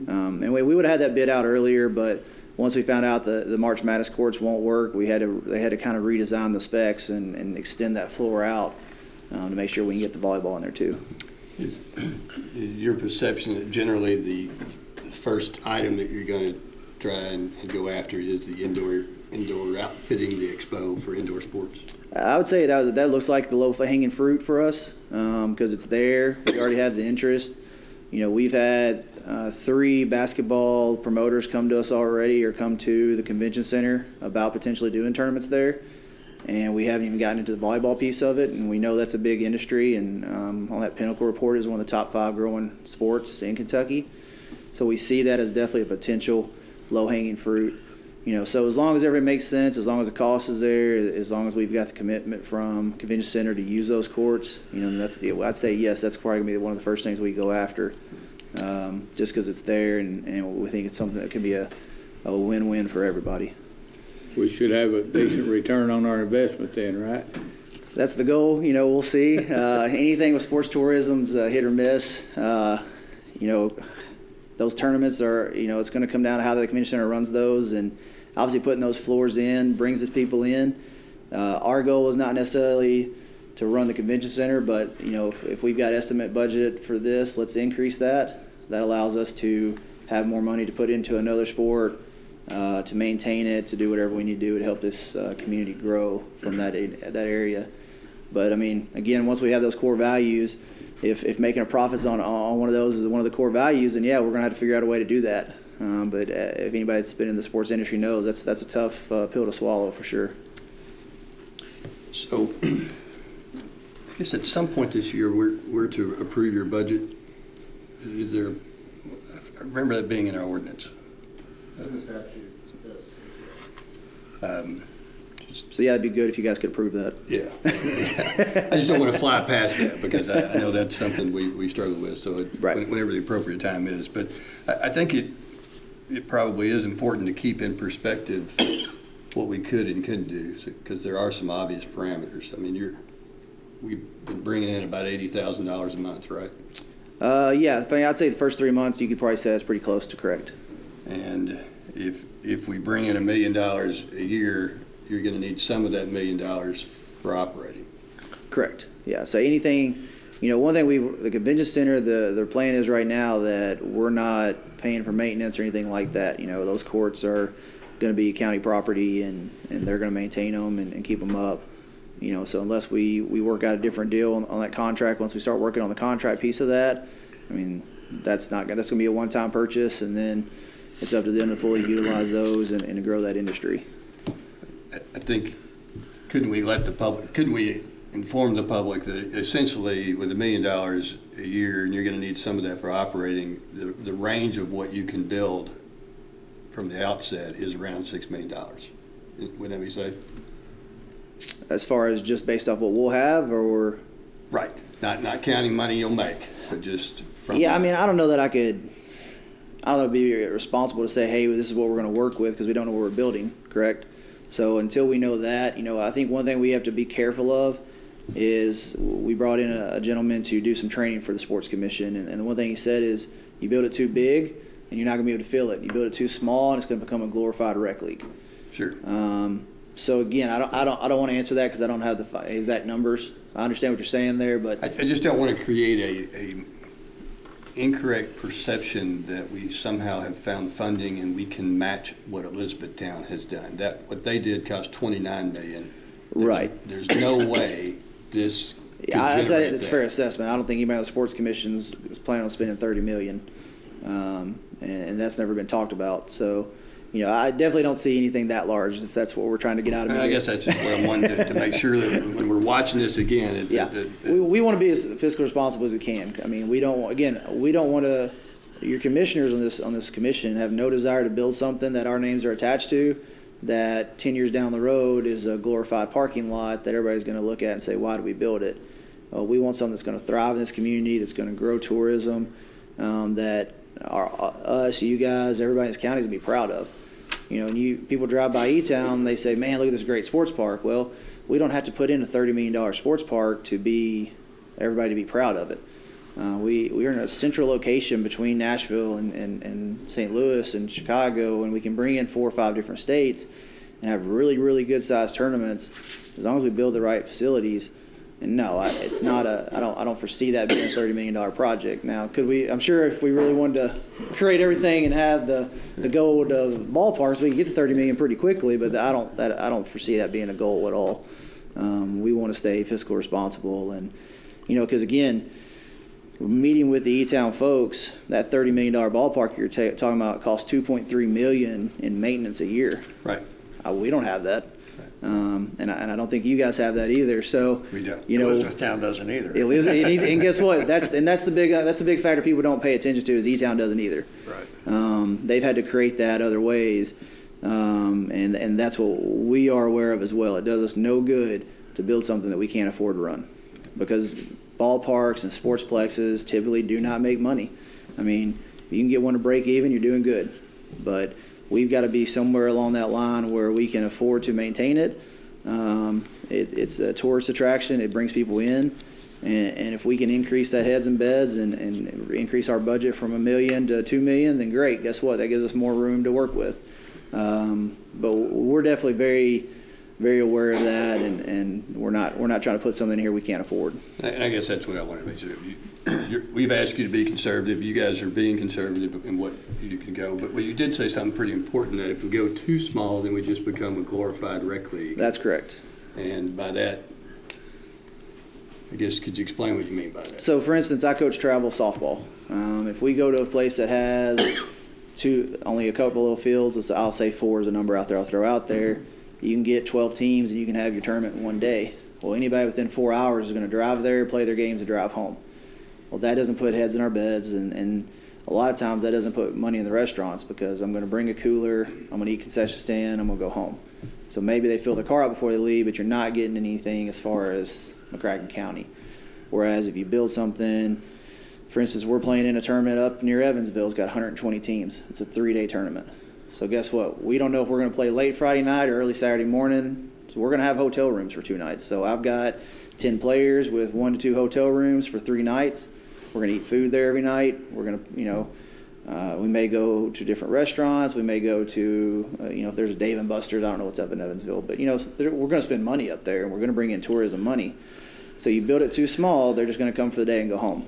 And we would have had that bid out earlier, but once we found out the March Madness courts won't work, they had to kind of redesign the specs and extend that floor out to make sure we can get the volleyball in there too. Is your perception that generally the first item that you're going to try and go after is the indoor outfitting the expo for indoor sports? I would say that looks like the low-hanging fruit for us because it's there. We already have the interest. We've had 3 basketball promoters come to us already or come to the convention center about potentially doing tournaments there. And we haven't even gotten into the volleyball piece of it, and we know that's a big industry, and on that Pinnacle report is one of the top 5 growing sports in Kentucky. So we see that as definitely a potential low-hanging fruit. So as long as everything makes sense, as long as the cost is there, as long as we've got the commitment from Convention Center to use those courts, I'd say yes, that's probably going to be one of the first things we go after, just because it's there, and we think it's something that could be a win-win for everybody. We should have a decent return on our investment then, right? That's the goal. We'll see. Anything with sports tourism's hit or miss. Those tournaments are, it's going to come down to how the convention center runs those, and obviously putting those floors in brings its people in. Our goal is not necessarily to run the convention center, but if we've got estimate budget for this, let's increase that. That allows us to have more money to put into another sport, to maintain it, to do whatever we need to do to help this community grow from that area. But again, once we have those core values, if making a profit on one of those is one of the core values, then yeah, we're going to have to figure out a way to do that. But if anybody that's been in the sports industry knows, that's a tough pill to swallow for sure. So, I guess at some point this year, we're to approve your budget. Is there? I remember that being in our ordinance. In the statute, yes. So yeah, it'd be good if you guys could approve that. Yeah. I just don't want to fly past that because I know that's something we struggle with. So whenever the appropriate time is, but I think it probably is important to keep in perspective what we could and couldn't do, because there are some obvious parameters. We've been bringing in about $80,000 a month, right? Yeah, I'd say the first 3 months you could probably say that's pretty close to correct. And if we bring in $1 million a year, you're going to need some of that $1 million for operating. Correct. Yeah. So anything, one thing the convention center, their plan is right now that we're not paying for maintenance or anything like that. Those courts are going to be county property, and they're going to maintain them and keep them up. So unless we work out a different deal on that contract, once we start working on the contract piece of that, that's going to be a one-time purchase, and then it's up to them to fully utilize those and to grow that industry. I think, couldn't we inform the public that essentially with $1 million a year, and you're going to need some of that for operating, the range of what you can build from the outset is around $6 million. Would that be safe? As far as just based off what we'll have, or? Right. Not counting money you'll make, but just from. Yeah, I don't know that it'd be responsible to say, hey, this is what we're going to work with, because we don't know what we're building, correct? So until we know that, I think one thing we have to be careful of is we brought in a gentleman to do some training for the Sports Commission, and the one thing he said is you build it too big and you're not going to be able to fill it. You build it too small and it's going to become a glorified rec league. Sure. So again, I don't want to answer that because I don't have the exact numbers. I understand what you're saying there, but I just don't want to create a incorrect perception that we somehow have found funding and we can match what Elizabethtown has done. That what they did cost $29 million. There's no way this. Yeah, I'd tell you it's a fair assessment. I don't think anybody on the Sports Commission is planning on spending $30 million, and that's never been talked about. So, I definitely don't see anything that large if that's what we're trying to get out of it. I guess that's just what I wanted to make sure that when we're watching this again, it's we want to be as fiscally responsible as we can. We don't want to. Your commissioners on this commission have no desire to build something that our names are attached to, that 10 years down the road is a glorified parking lot that everybody's going to look at and say, why did we build it? We want something that's going to thrive in this community, that's going to grow tourism, that us, you guys, everybody in this county is going to be proud of. People drive by E-Town, they say, man, look at this great sports park. Well, we don't have to put in a $30 million sports park to be everybody to be proud of it. We are in a central location between Nashville and St. Louis and Chicago, and we can bring in 4 or 5 different states and have really, really good sized tournaments as long as we build the right facilities. And no, it's not I don't foresee that being a $30 million project. Now, could we? I'm sure if we really wanted to create everything and have the goal of ballparks, we could get to $30 million pretty quickly. But I don't foresee that being a goal at all. We want to stay fiscal responsible, and because again, meeting with the E-Town folks, that $30 million ballpark you're talking about costs $2.3 million in maintenance a year. Right. We don't have that. And I don't think you guys have that either. So we don't. Elizabethtown doesn't either. And guess what? That's the big factor people don't pay attention to is E-Town doesn't either. Right. They've had to create that other ways, and that's what we are aware of as well. It does us no good to build something that we can't afford to run, because ballparks and sportsplexes typically do not make money. I mean, if you can get one to break even, you're doing good, but we've got to be somewhere along that line where we can afford to maintain it. It's a tourist attraction. It brings people in. And if we can increase that heads and beds and increase our budget from $1 million to $2 million, then great. Guess what? That gives us more room to work with. But we're definitely very, very aware of that, and we're not trying to put something in here we can't afford. I guess that's what I wanted to make sure. We've asked you to be conservative. You guys are being conservative in what you can go. But you did say something pretty important, that if we go too small, then we just become a glorified rec league. That's correct. And by that, I guess, could you explain what you mean by that? So, for instance, I coach travel softball. If we go to a place that has only a couple little fields, I'll say 4 is a number out there I'll throw out there, you can get 12 teams and you can have your tournament in one day. Well, anybody within 4 hours is going to drive there, play their games, and drive home. Well, that doesn't put heads in our beds, and a lot of times that doesn't put money in the restaurants, because I'm going to bring a cooler, I'm going to eat concession stand, I'm going to go home. So maybe they fill their car up before they leave, but you're not getting anything as far as McCracken County. Whereas if you build something, for instance, we're playing in a tournament up near Evansville. It's got 120 teams. It's a 3-day tournament. So guess what? We don't know if we're going to play late Friday night or early Saturday morning. So we're going to have hotel rooms for 2 nights. So I've got 10 players with 1 to 2 hotel rooms for 3 nights. We're going to eat food there every night. We're going to, we may go to different restaurants. We may go to, if there's a Dave & Buster's, I don't know what's up in Evansville. But, we're going to spend money up there, and we're going to bring in tourism money. So you build it too small, they're just going to come for the day and go home.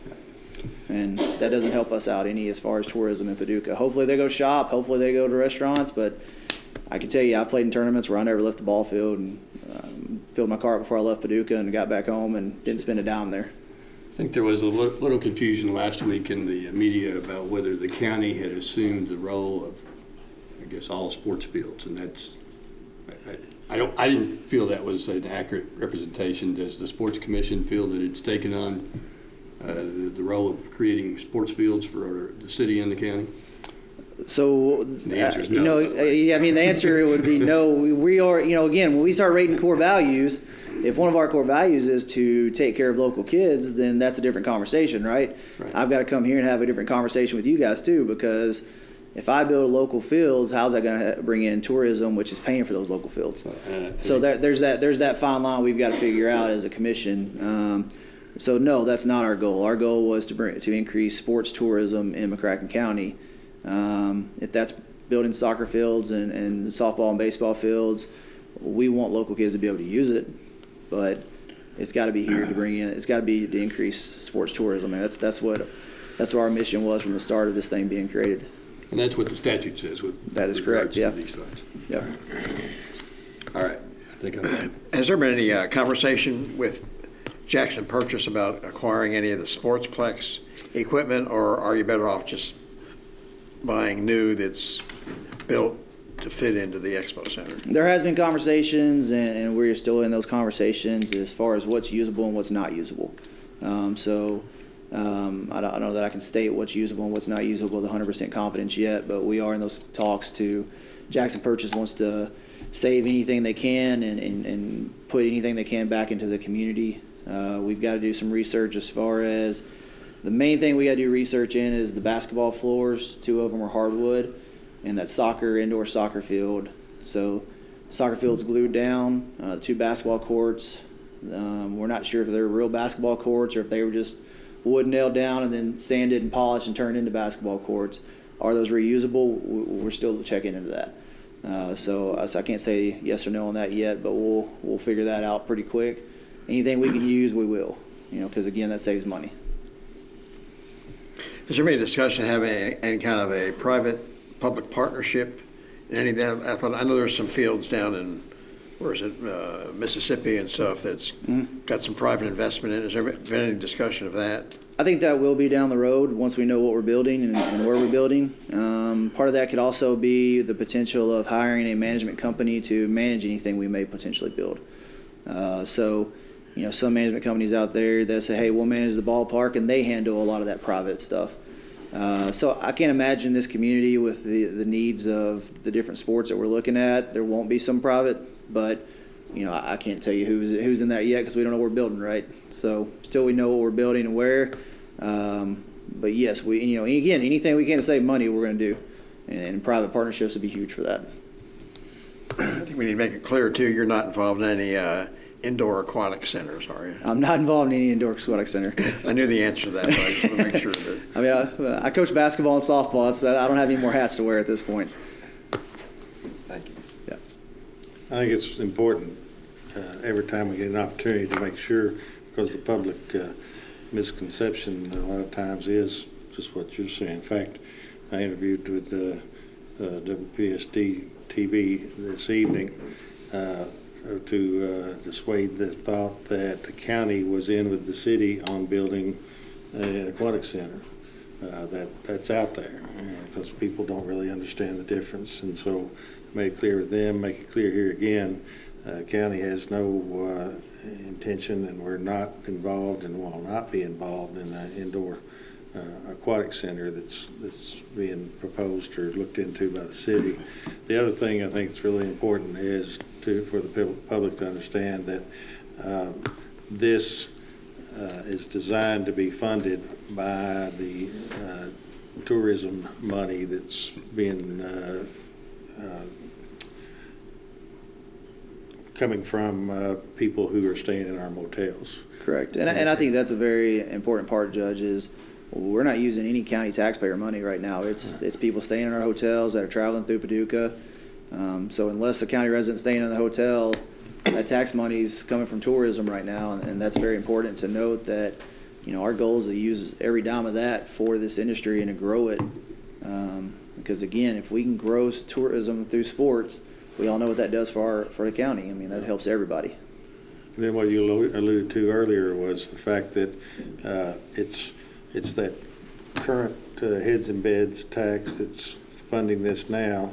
And that doesn't help us out any as far as tourism in Paducah. Hopefully they go shop. Hopefully they go to restaurants. But I can tell you, I played in tournaments where I never left the ball field and filled my car up before I left Paducah and got back home and didn't spend a dime there. I think there was a little confusion last week in the media about whether the county had assumed the role of, I guess, all sports fields, and that's, I didn't feel that was an accurate representation. Does the Sports Commission feel that it's taken on the role of creating sports fields for the city and the county? So, the answer is no. The answer would be no. We are, again, when we start rating core values, if one of our core values is to take care of local kids, then that's a different conversation, right? I've got to come here and have a different conversation with you guys too, because if I build local fields, how's that going to bring in tourism, which is paying for those local fields? So there's that fine line we've got to figure out as a commission. So no, that's not our goal. Our goal was to increase sports tourism in McCracken County. If that's building soccer fields and softball and baseball fields, we want local kids to be able to use it, but it's got to be here to bring in. It's got to be to increase sports tourism. And that's what our mission was from the start of this thing being created. And that's what the statute says. That is correct. Yeah. These funds. Yeah. All right. I think I'm. Has there been any conversation with Jackson Purchase about acquiring any of the sportsplex equipment, or are you better off just buying new that's built to fit into the expo center? There has been conversations, and we're still in those conversations as far as what's usable and what's not usable. I don't know that I can state what's usable and what's not usable with 100% confidence yet, but we are in those talks to. Jackson Purchase wants to save anything they can and put anything they can back into the community. We've got to do some research as far as the main thing we got to do research in is the basketball floors. 2 of them are hardwood, and that indoor soccer field. So soccer field's glued down. The 2 basketball courts, we're not sure if they're real basketball courts or if they were just wood nailed down and then sanded and polished and turned into basketball courts. Are those reusable? We're still checking into that. So I can't say yes or no on that yet, but we'll figure that out pretty quick. Anything we can use, we will, because again, that saves money. Has there been a discussion having any kind of a private-public partnership in any of that? I know there's some fields down in where is it, Mississippi and stuff that's got some private investment in it. Has there been any discussion of that? I think that will be down the road once we know what we're building and where we're building. Part of that could also be the potential of hiring a management company to manage anything we may potentially build. So, you know, some management companies out there that say, hey, we'll manage the ballpark, and they handle a lot of that private stuff. So I can't imagine this community with the needs of the different sports that we're looking at. There won't be some private, but you know, I can't tell you who's in that yet because we don't know what we're building, right? So still we know what we're building and where. But yes, again, anything we can to save money, we're going to do, and private partnerships would be huge for that. I think we need to make it clear too. You're not involved in any indoor aquatic centers, are you? I'm not involved in any indoor aquatic center. I knew the answer to that, but I just want to make sure that. I mean, I coach basketball and softball, so I don't have any more hats to wear at this point. Thank you. Yeah. I think it's important every time we get an opportunity to make sure, because the public misconception a lot of times is just what you're saying. In fact, I interviewed with WPSD TV this evening to dissuade the thought that the county was in with the city on building an aquatic center. That's out there because people don't really understand the difference, and so make it clear with them, make it clear here again. County has no intention, and we're not involved and will not be involved in an indoor aquatic center that's being proposed or looked into by the city. The other thing I think that's really important is for the public to understand that this is designed to be funded by the tourism money that's being coming from people who are staying in our motels. Correct. And I think that's a very important part, Judge, is we're not using any county taxpayer money right now. It's people staying in our hotels that are traveling through Paducah. So unless a county resident staying in the hotel, that tax money's coming from tourism right now, and that's very important to note that, you know, our goal is to use every dime of that for this industry and to grow it. Because again, if we can grow tourism through sports, we all know what that does for the county. I mean, that helps everybody. And then what you alluded to earlier was the fact that it's that current heads and beds tax that's funding this now.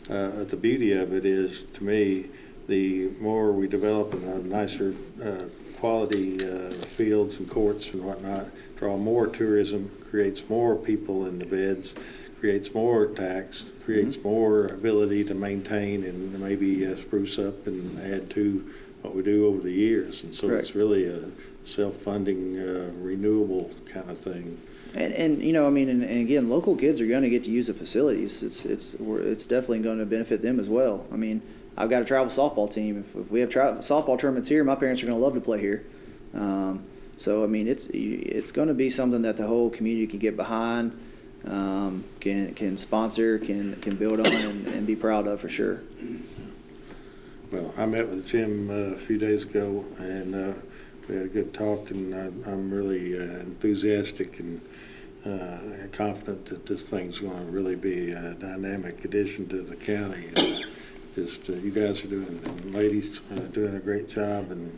The beauty of it is, to me, the more we develop and the nicer quality fields and courts and whatnot, draw more tourism, creates more people in the beds, creates more tax, creates more ability to maintain and maybe spruce up and add to what we do over the years. And so It's really a self-funding, renewable kind of thing. And you know, I mean, and again, local kids are going to get to use the facilities. It's definitely going to benefit them as well. I mean, I've got a travel softball team. If we have softball tournaments here, my parents are going to love to play here. So I mean, it's going to be something that the whole community can get behind, can sponsor, can build on, and be proud of for sure. Well, I met with Jim a few days ago, and we had a good talk, and I'm really enthusiastic and confident that this thing's going to really be a dynamic addition to the county. You guys are and ladies doing a great job, and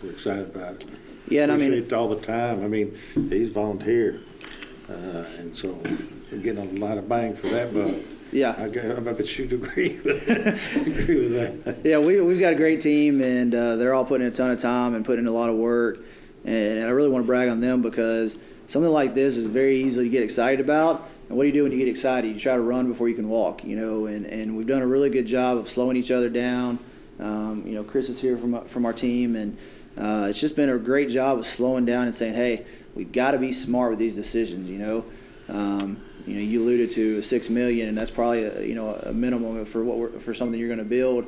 we're excited about it. Yeah, and appreciate it all the time. I mean, he's volunteer, and so we're getting a lot of bang for that buck. Yeah, I bet you'd agree with that. Yeah, we've got a great team, and they're all putting in a ton of time and putting in a lot of work. And I really want to brag on them because something like this is very easy to get excited about. And what do you do when you get excited? You try to run before you can walk, you know. And we've done a really good job of slowing each other down. You know, Chris is here from our team, and it's just been a great job of slowing down and saying, hey, we've got to be smart with these decisions, you know. You know, you alluded to $6 million, and that's probably a minimum for something you're going to build.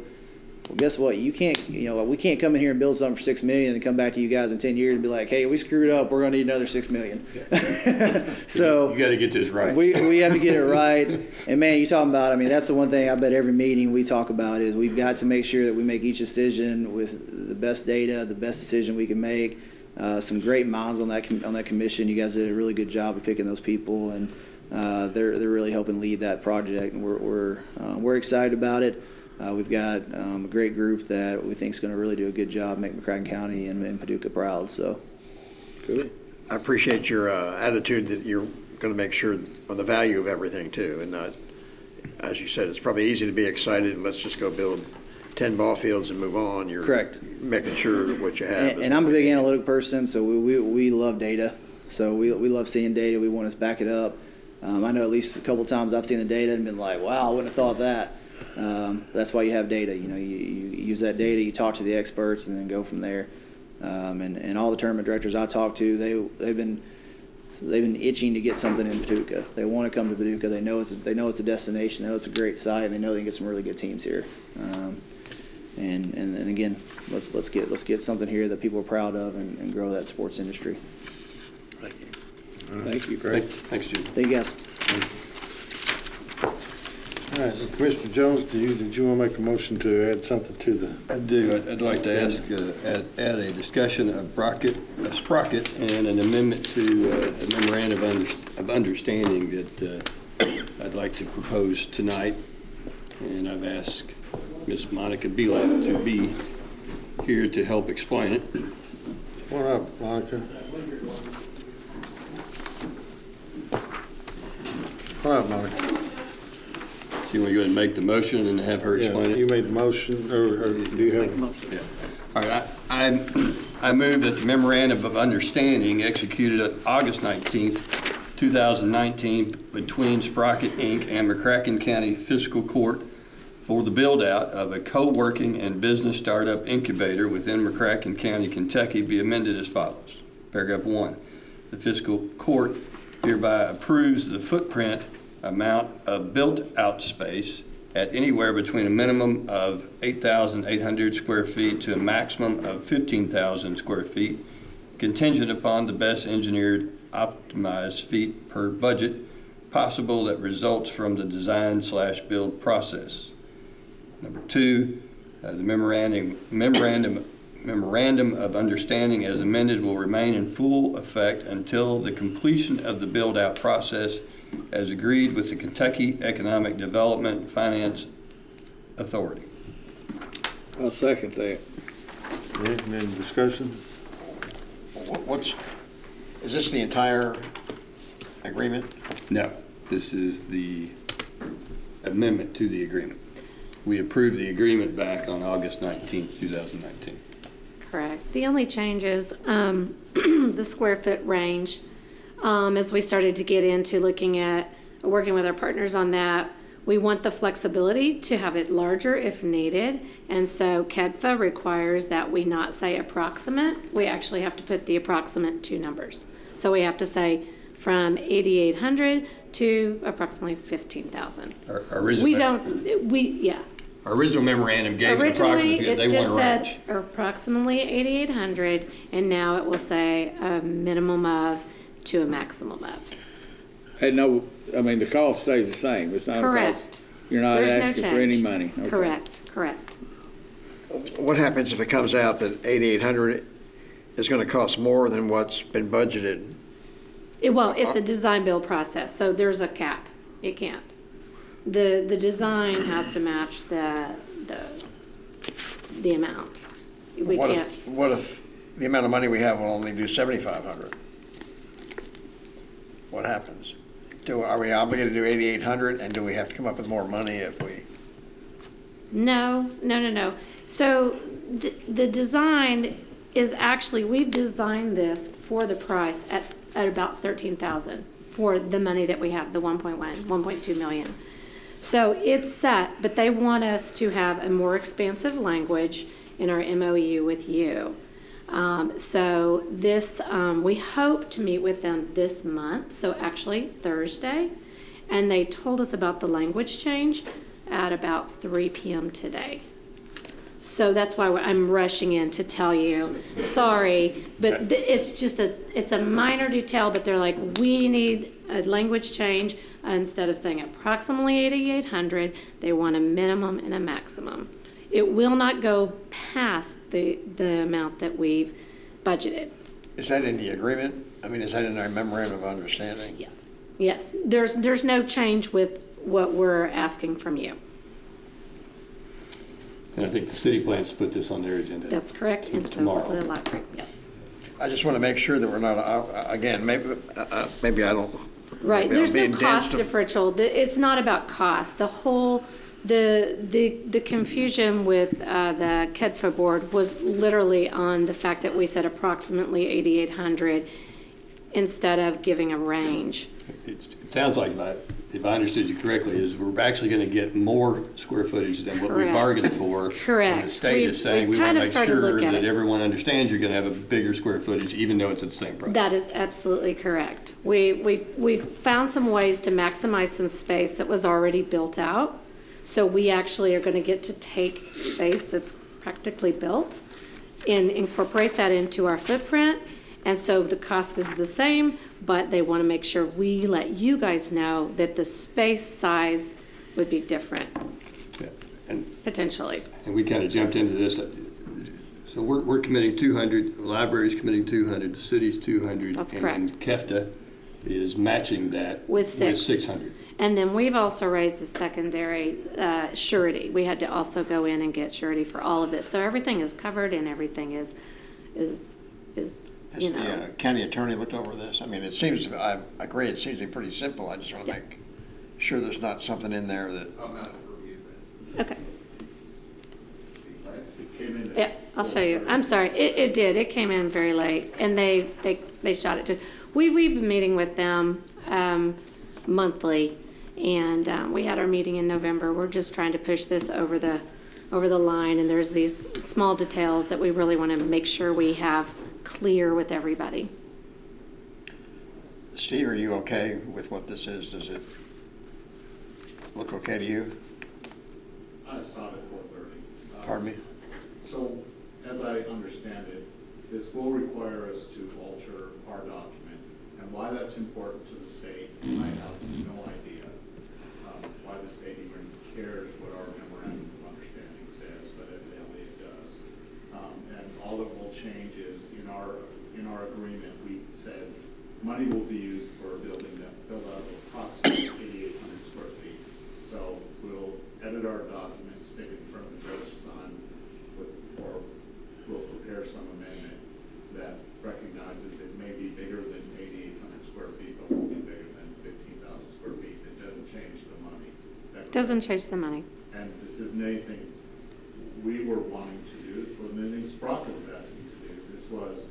Well, guess what? We can't come in here and build something for $6 million and come back to you guys in 10 years and be like, hey, we screwed up. We're going to need another $6 million. So you got to get this right. We have to get it right. And man, you're talking about. I mean, that's the one thing I bet every meeting we talk about is we've got to make sure that we make each decision with the best data, the best decision we can make. Some great minds on that commission. You guys did a really good job of picking those people, and they're really helping lead that project, and we're excited about it. We've got a great group that we think is going to really do a good job, make McCracken County and Paducah proud. So, good. I appreciate your attitude that you're going to make sure on the value of everything too, and not, as you said, it's probably easy to be excited and let's just go build 10 ball fields and move on. You're correct. Making sure that what you have. And I'm a big analytic person, so we love data. So we love seeing data. We want to back it up. I know at least a couple times I've seen the data and been like, wow, I wouldn't have thought that. That's why you have data. You use that data, you talk to the experts, and then go from there. And all the tournament directors I talk to, they've been itching to get something in Paducah. They want to come to Paducah. They know it's a destination. They know it's a great site, and they know they can get some really good teams here. And again, let's get something here that people are proud of and grow that sports industry. Thank you. Thank you, Greg. Thanks, Jim. Thank you, guys. All right, Commissioner Jones, did you want to make a motion to add something to the? I do. I'd like to ask, add a discussion of sprocket and an amendment to a memorandum of understanding that I'd like to propose tonight. And I've asked Ms. Monica Belak to be here to help explain it. Come on up, Monica. Come on up, Monica. So you want to go ahead and make the motion and have her explain it? You made the motion, or do you have a motion? Yeah. All right. I move that the memorandum of understanding executed on August 19th, 2019 between Sprocket, Inc. and McCracken County Fiscal Court for the build-out of a co-working and business startup incubator within McCracken County, Kentucky be amended as follows. Paragraph 1. The Fiscal Court hereby approves the footprint amount of built-out space at anywhere between a minimum of 8,800 square feet to a maximum of 15,000 square feet, contingent upon the best engineered optimized feet per budget possible that results from the design/build process. Number 2, the memorandum of understanding as amended will remain in full effect until the completion of the build-out process as agreed with the Kentucky Economic Development and Finance Authority. I'll second that. Any discussion? Is this the entire agreement? No, this is the amendment to the agreement. We approved the agreement back on August 19th, 2019. Correct. The only change is the square foot range. As we started to get into looking at working with our partners on that, we want the flexibility to have it larger if needed. And so KEDFA requires that we not say approximate. We actually have to put the approximate 2 numbers. So we have to say from 8,800 to approximately 15,000. Our original memorandum gave an Originally, approximate. They it just want a range. said approximately 8,800, and now it will say a minimum of to a maximum of. Hey, no, I mean, the cost stays the same. It's not Correct. a cost. You're not There's no asking for change. any money. Okay. Correct. What happens if it comes out that 8,800 is going to cost more than what's been budgeted? It's a design build process, so there's a cap. It can't. The design has to match the amount. We can't. What if the amount of money we have will only do 7,500? What happens? Are we obligated to do 8,800, and do we have to come up with more money if we? No. So the design is actually, we've designed this for the price at about $13,000 for the money that we have, the 1.2 million. So it's set, but they want us to have a more expansive language in our MOU with you. So this, we hope to meet with them this month, so actually Thursday, and they told us about the language change at about 3 p.m. today. So that's why I'm rushing in to tell you, sorry, but it's a minor detail, but they're like, we need a language change. Instead of saying approximately 8,800, they want a minimum and a maximum. It will not go past the amount that we've budgeted. Is that in the agreement? I mean, is that in our memorandum of understanding? Yes. There's no change with what we're asking from you. And I think the city plans to put this on their agenda. That's correct, and so tomorrow. for the library, yes. I just want to make sure that we're not, again, maybe I don't. Right, maybe there's I'm no being cost dense. differential. It's not about cost. The whole, the confusion with the KEDFA board was literally on the fact that we said approximately 8,800 instead of giving a range. It sounds like, if I understood you correctly, is we're actually going to get more square footage than what we Correct. bargained for. Correct. And the state is saying we We've want kind to of make started to sure look at that it. everyone understands you're going to have a bigger square footage, even though it's at the same price. That is absolutely correct. We've found some ways to maximize some space that was already built out. So we actually are going to get to take space that's practically built and incorporate that into our footprint. And so the cost is the same, but they want to make sure we let you guys know that the space size would be different, Yeah. And potentially. we kind of jumped into this. So we're committing 200, the library's committing 200, the city's 200. That's and correct. KEFTA is matching that With 600. And then we've also raised a secondary surety. We had to also go in and get surety for all of this. So everything is covered and everything is Has the county attorney looked over this? I mean, it seems, I agree, it seems to be pretty simple. I just want to make sure there's not something in there that. Okay. Yeah, I'll show you. I'm sorry. It did. It came in very late, and they shot it. We've been meeting with them monthly, and we had our meeting in November. We're just trying to push this over the line, and there's these small details that we really want to make sure we have clear with everybody. Steve, are you okay with what this is? Does it look okay to you? I stopped at 4:30. Pardon me? So, as I understand it, this will require us to alter our document. And why that's important to the state, I have no idea why the state even cares what our memorandum of understanding says, but evidently it does. And all that will change is in our agreement, we said money will be used for a building that filled out approximately 8,800 square feet. So we'll edit our document, stick it in front of the judge's son, or we'll prepare some amendment that recognizes it may be bigger than 8,800 square feet, but won't be bigger than 15,000 square feet. It doesn't change the money. Doesn't change the money. And this isn't anything we were wanting to do. This wasn't anything Sprocket was asking to do. This was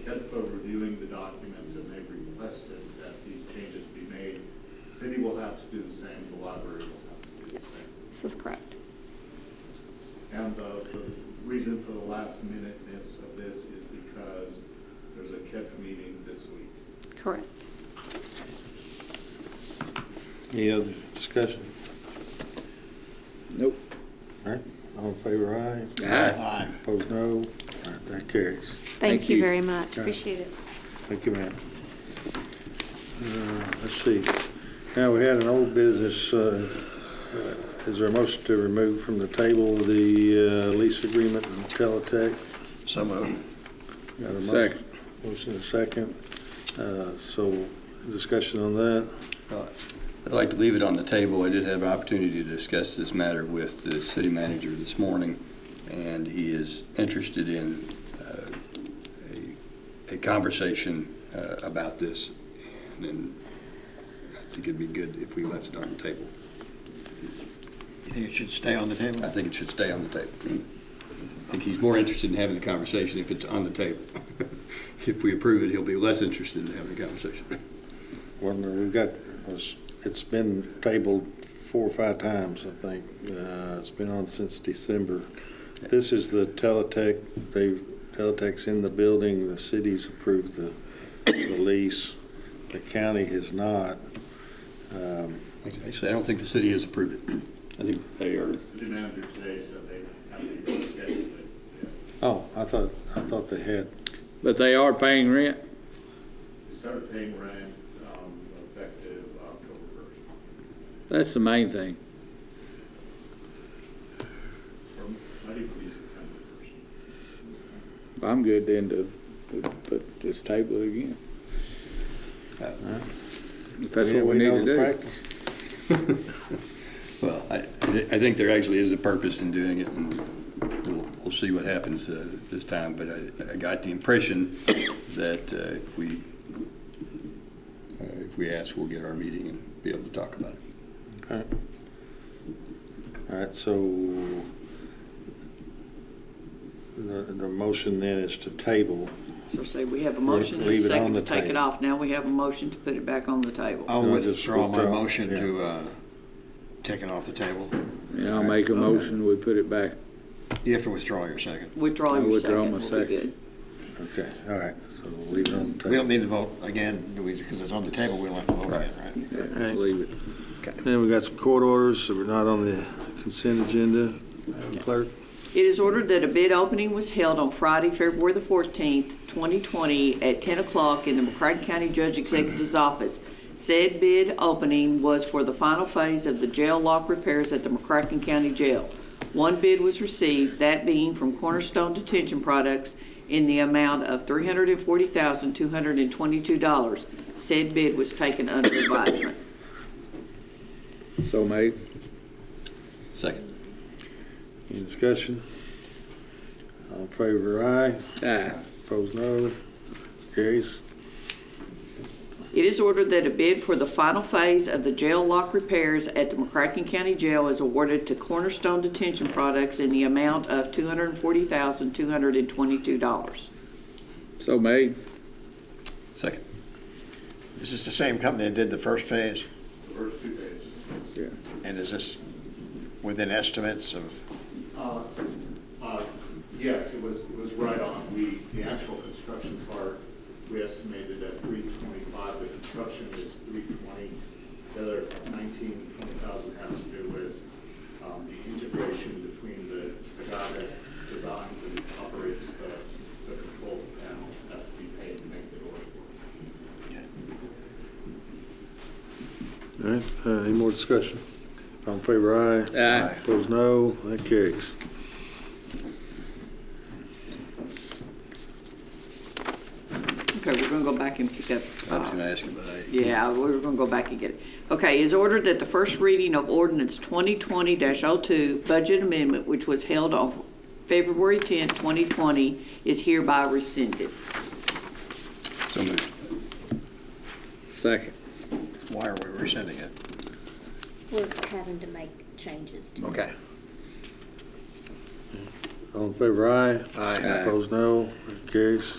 KEDFA reviewing the documents, and they requested that these changes be made. The city will have to do the same. The library will have to do the same. This is correct. And the reason for the last minuteness of this is because there's a KEDFA meeting this week. Correct. Any other discussion? Nope. All right, all in favor, aye? Aye. Opposed, no? All right, that carries. Thank you very much. All right. Appreciate it. Thank you, ma'am. Let's see. Now, we had an old business, is there a motion to remove from the table the lease agreement and Teletech? So moved. Got a Second. Motion and second. So, discussion on that? I'd like to leave it on the table. I did have an opportunity to discuss this matter with the city manager this morning, and he is interested in a conversation about this. And then I think it'd be good if we left it on the table. You think it should stay on the table? I think it should stay on the table. I think he's more interested in having the conversation if it's on the table. If we approve it, he'll be less interested in having a conversation. Well, it's been tabled 4 or 5 times, I think. It's been on since December. This is the Teletech. Teletech's in the building. The city's approved the lease. The county has not. Actually, I don't think the city has approved it. I think they are. The city manager today said they haven't even scheduled it yet. Oh, I thought they had. But they are paying rent? They started paying rent effective October 1st. That's the main thing. Or might even be September 1st. I'm good then to just table it again. If that's what we need to do. Well, I think there actually is a purpose in doing it, and we'll see what happens this time. But I got the impression that if we ask, we'll get our meeting and be able to talk about it. Okay. All right, so the motion then is to table. So say we have a motion and Leave a it on second the to take it table. off. Now we have a motion to put it back on the table. I'll No, just withdraw my withdraw, motion yeah. to take it off the table. And I'll make a motion, we put it back. You have to withdraw your second. Withdraw I'll your withdraw second. my Will be second. good. Okay, all right, so we'll leave it on the table. We don't need to vote again, do we? Because it's on the table, we don't have to vote again, right? Yeah, leave it. Then we got some court orders that were not on the consent agenda. Madam Clerk? It is ordered that a bid opening was held on Friday, February the 14th, 2020 at 10 o'clock in the McCracken County Judge Executive's office. Said bid opening was for the final phase of the jail lock repairs at the McCracken County Jail. One bid was received, that being from Cornerstone Detention Products in the amount of $340,222. Said bid was taken under advisement. So made. Second. Any discussion? All in favor, aye. Aye. Opposed, no. Carries. It is ordered that a bid for the final phase of the jail lock repairs at the McCracken County Jail is awarded to Cornerstone Detention Products in the amount of $240,222. So made. Second. Is this the same company that did the first phase? The first 2 phases. Yeah. And is this within estimates of? Yes, it was right on. The actual construction part, we estimated at 325. The construction is 320. The other 20,000 has to do with the integration between the guy that designs and operates the control panel has to be paid to make the doors work. All right, any more discussion? All in favor, aye. Aye. Opposed, no. That carries. Okay, we're going to go back and pick up. I was going to ask you about that. Yeah, we're going to go back and get it. Okay, is ordered that the first reading of ordinance 2020-02 budget amendment, which was held on February 10, 2020, is hereby rescinded. So moved. Second. Why are we rescinding it? We're having to make changes to it. Okay. All in favor, aye. Aye. Opposed, no. That carries.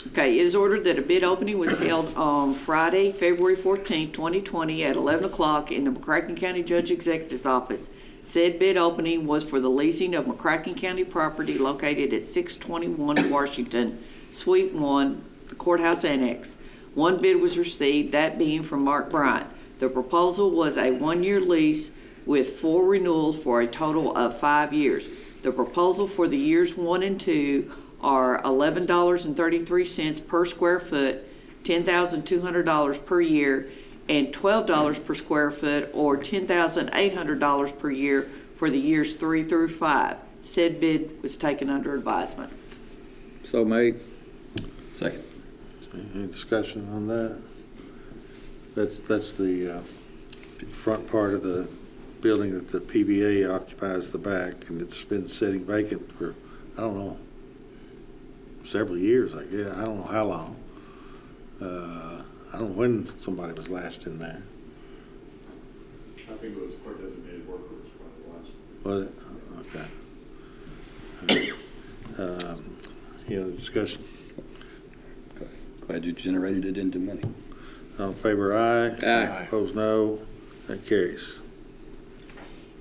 Okay, it is ordered that a bid opening was held on Friday, February 14, 2020 at 11 o'clock in the McCracken County Judge Executive's office. Said bid opening was for the leasing of McCracken County property located at 621 Washington, Suite 1, the Courthouse Annex. One bid was received, that being from Mark Bryant. The proposal was a 1-year lease with 4 renewals for a total of 5 years. The proposal for the years 1 and 2 are $11.33 per square foot, $10,200 per year, and $12 per square foot, or $10,800 per year for the years 3 through 5. Said bid was taken under advisement. So made. Second. Any discussion on that? That's the front part of the building that the PBA occupies the back, and it's been sitting vacant for, I don't know, several years, I guess. I don't know how long. I don't know when somebody was last in there. I think it was court designated workers for the last. Was it? Okay. Any other discussion? Glad you generated it into money. All in favor, aye. Aye. Opposed, no. That carries.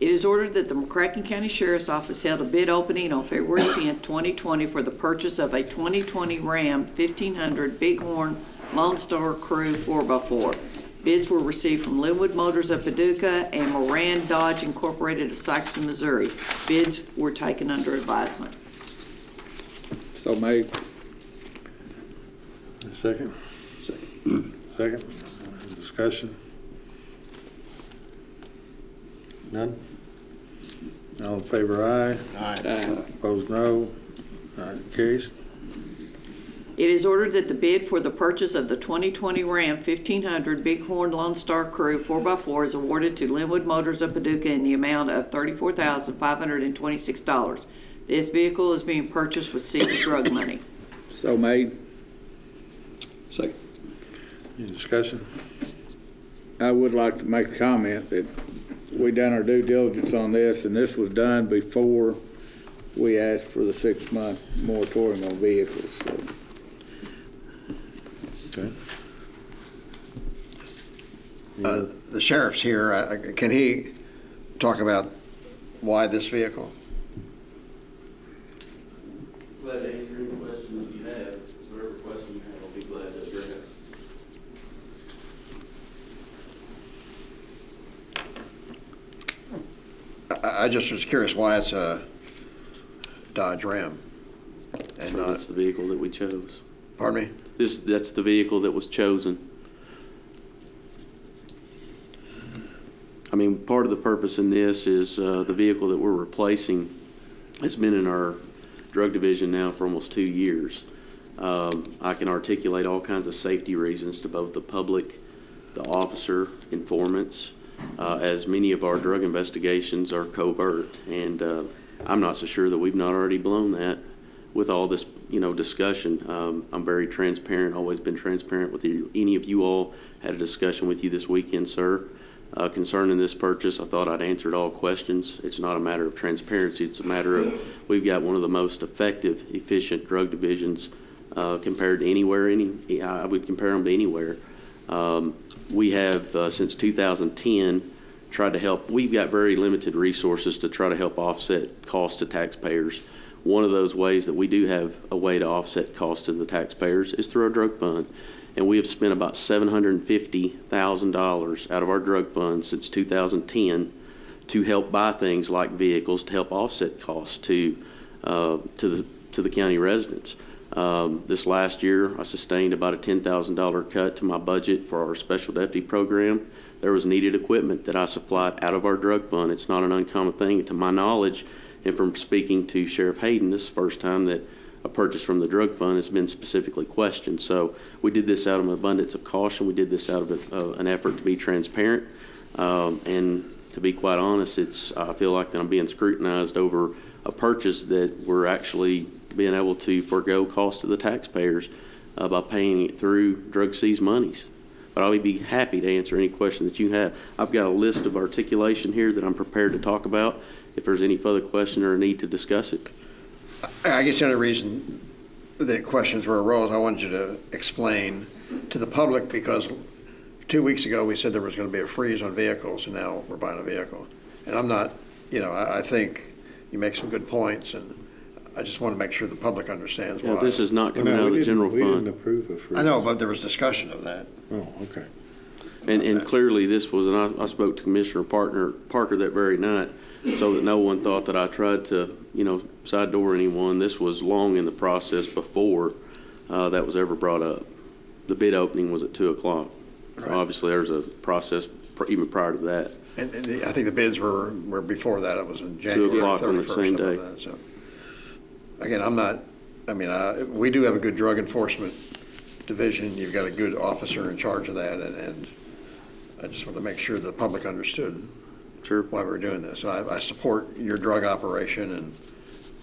It is ordered that the McCracken County Sheriff's Office held a bid opening on February 10, 2020 for the purchase of a 2020 Ram 1500 Bighorn Lone Star Crew 4x4. Bids were received from Linwood Motors of Paducah and Moran Dodge Incorporated of Saxton, Missouri. Bids were taken under advisement. So made. Second? Second. Second. Discussion? None? All in favor, aye. Aye. Aye. Opposed, no. All right, carries. It is ordered that the bid for the purchase of the 2020 Ram 1500 Bighorn Lone Star Crew 4x4 is awarded to Linwood Motors of Paducah in the amount of $34,526. This vehicle is being purchased with city drug money. So made. Second. Any discussion? I would like to make a comment that we done our due diligence on this, and this was done before we asked for the 6-month moratorium on vehicles. So. Okay. The sheriff's here. Can he talk about why this vehicle? Glad to answer any questions you have. Whatever question you have, I'll be glad to address. I just was curious why it's a Dodge Ram and not. That's the vehicle that we chose. Pardon me? That's the vehicle that was chosen. I mean, part of the purpose in this is the vehicle that we're replacing has been in our drug division now for almost 2 years. I can articulate all kinds of safety reasons to both the public, the officer, informants, as many of our drug investigations are covert. And I'm not so sure that we've not already blown that with all this, discussion. I'm very transparent, always been transparent with you. Any of you all had a discussion with you this weekend, sir, concerning this purchase. I thought I'd answered all questions. It's not a matter of transparency. It's a matter of we've got one of the most effective, efficient drug divisions compared to anywhere. I would compare them to anywhere. We have, since 2010, tried to help. We've got very limited resources to try to help offset costs to taxpayers. One of those ways that we do have a way to offset costs to the taxpayers is through our drug fund. And we have spent about $750,000 out of our drug fund since 2010 to help buy things like vehicles to help offset costs to the county residents. This last year, I sustained about a $10,000 cut to my budget for our special deputy program. There was needed equipment that I supplied out of our drug fund. It's not an uncommon thing. To my knowledge, and from speaking to Sheriff Hayden, this is the first time that a purchase from the drug fund has been specifically questioned. So we did this out of an abundance of caution. We did this out of an effort to be transparent. And to be quite honest, I feel like that I'm being scrutinized over a purchase that we're actually being able to forego cost to the taxpayers by paying it through drug seized monies. But I'll be happy to answer any question that you have. I've got a list of articulation here that I'm prepared to talk about if there's any further question or a need to discuss it. I guess the only reason the questions were arose, I wanted you to explain to the public, because 2 weeks ago we said there was going to be a freeze on vehicles, and now we're buying a vehicle. And I'm not, I think you make some good points, and I just want to make sure the public understands why. This is not coming out of the general fund. We didn't approve a freeze. I know, but there was discussion of that. Oh, okay. And clearly this was, and I spoke to Commissioner Parker that very night, so that no one thought that I tried to, side door anyone. This was long in the process before that was ever brought up. The bid opening was at 2 o'clock. Right. So obviously there's a process even prior to that. And I think the bids were before that. It was in January 2 o'clock on the same day. That, so. Again, we do have a good drug enforcement division. You've got a good officer in charge of that, and I just want to make sure the public understood why we're doing this. And I support your drug operation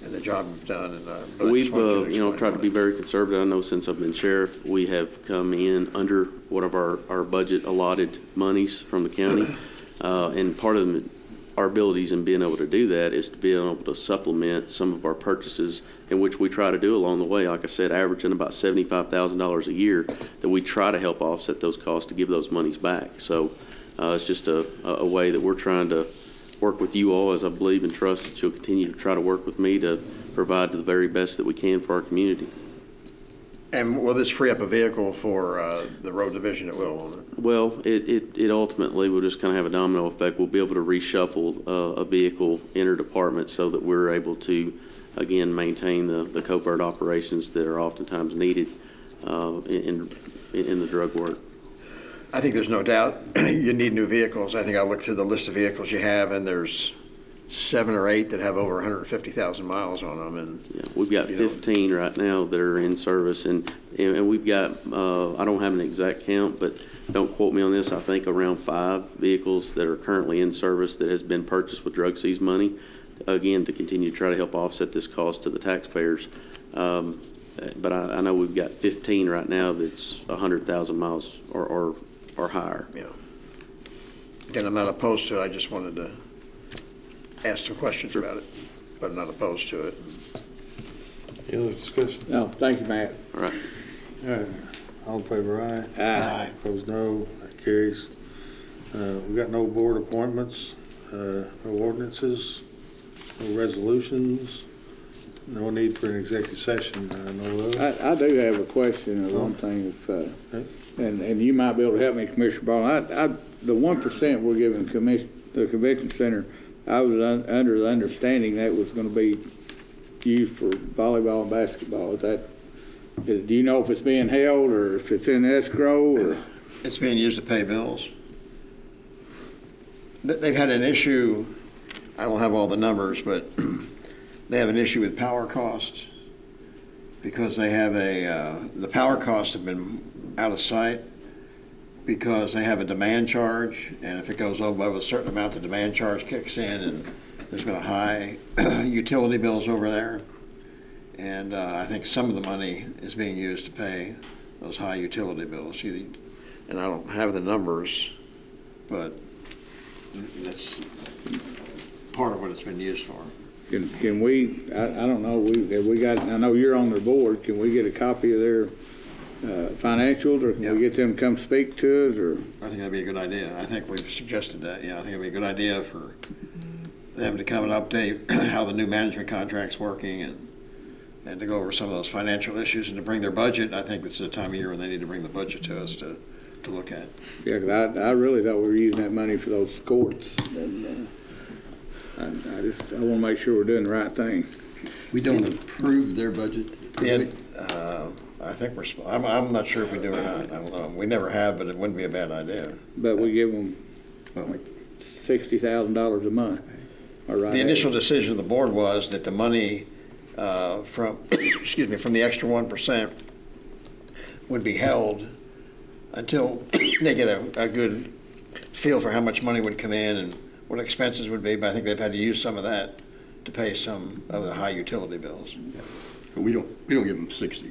and the job you've done. But we've tried to be very conservative. I know since I've been sheriff, we have come in under one of our budget allotted monies from the county, and part of our abilities in being able to do that is to be able to supplement some of our purchases, in which we try to do along the way. Like I said, averaging about $75,000 a year, that we try to help offset those costs to give those monies back. So it's just a way that we're trying to work with you all, as I believe and trust that you'll continue to try to work with me to provide to the very best that we can for our community. And will this free up a vehicle for the road division? It will, won't it? Well, it ultimately will just kind of have a domino effect. We'll be able to reshuffle a vehicle inter-department so that we're able to, again, maintain the covert operations that are oftentimes needed in the drug work. I think there's no doubt you need new vehicles. I think I looked through the list of vehicles you have, and there's 7 or 8 that have over 150,000 miles on them, and Yeah, we've got 15 right now that are in service, and we've got, I don't have an exact count, but don't quote me on this, I think around 5 vehicles that are currently in service that has been purchased with drug seize money, again, to continue to try to help offset this cost to the taxpayers. But I know we've got 15 right now that's 100,000 miles or higher. Yeah. Again, I'm not opposed to it. I just wanted to ask some questions about it, but I'm not opposed to it. Any other discussion? No, thank you, Matt. All right. All right. All in favor, aye? Aye. Opposed, no. That carries. We got no board appointments, no ordinances, no resolutions, no need for an executive session, I know of. I do have a question on one thing, and you might be able to help me, Commissioner Ball. The 1% we're giving the convention center, I was under the understanding that was going to be used for volleyball and basketball. Do you know if it's being held or if it's in escrow? Or? It's being used to pay bills. They've had an issue, I don't have all the numbers, but they have an issue with power costs because they have the power costs have been out of sight because they have a demand charge, and if it goes over a certain amount, the demand charge kicks in, and there's been a high utility bills over there. And I think some of the money is being used to pay those high utility bills. And I don't have the numbers, but that's part of what it's been used for. Can we, I don't know, I know you're on their board, can we get a copy of their financials, or can we get them to come speak to us? Or I think that'd be a good idea. I think we've suggested that. Yeah, I think it'd be a good idea for them to come and update how the new management contract's working and to go over some of those financial issues and to bring their budget. I think this is a time of year when they need to bring the budget to us to look at. Yeah, because I really thought we were using that money for those courts. And, I want to make sure we're doing the right thing. We don't approve their budget. I think I'm not sure if we do or not. I don't know. We never have, but it wouldn't be a bad idea. But we give them $60,000 a month. The initial decision of the board was that the money from the extra 1% would be held until they get a good feel for how much money would come in and what expenses would be. But I think they've had to use some of that to pay some of the high utility bills. But we don't give them 60.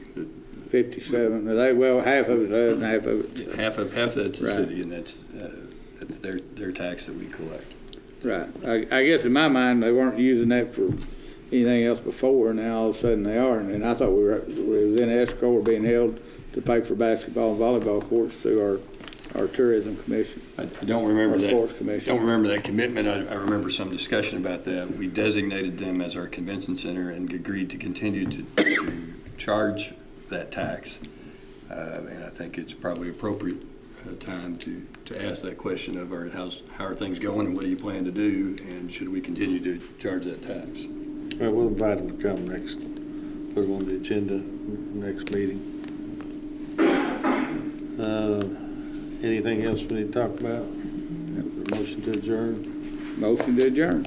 57. Half of it's us and half of it. Half that's the city, and that's their tax that we collect. Right. I guess in my mind they weren't using that for anything else before, and now all of a sudden they are. And I thought we was in escrow or being held to pay for basketball and volleyball courts through our tourism commission. I don't remember that. Sports commission. Don't remember that commitment. I remember some discussion about that. We designated them as our convention center and agreed to continue to charge that tax. And I think it's probably appropriate time to ask that question of how are things going and what do you plan to do, and should we continue to charge that tax? All right, we'll invite them to come next. Put them on the agenda next meeting. Anything else we need to talk about? Motion to adjourn. Motion to adjourn.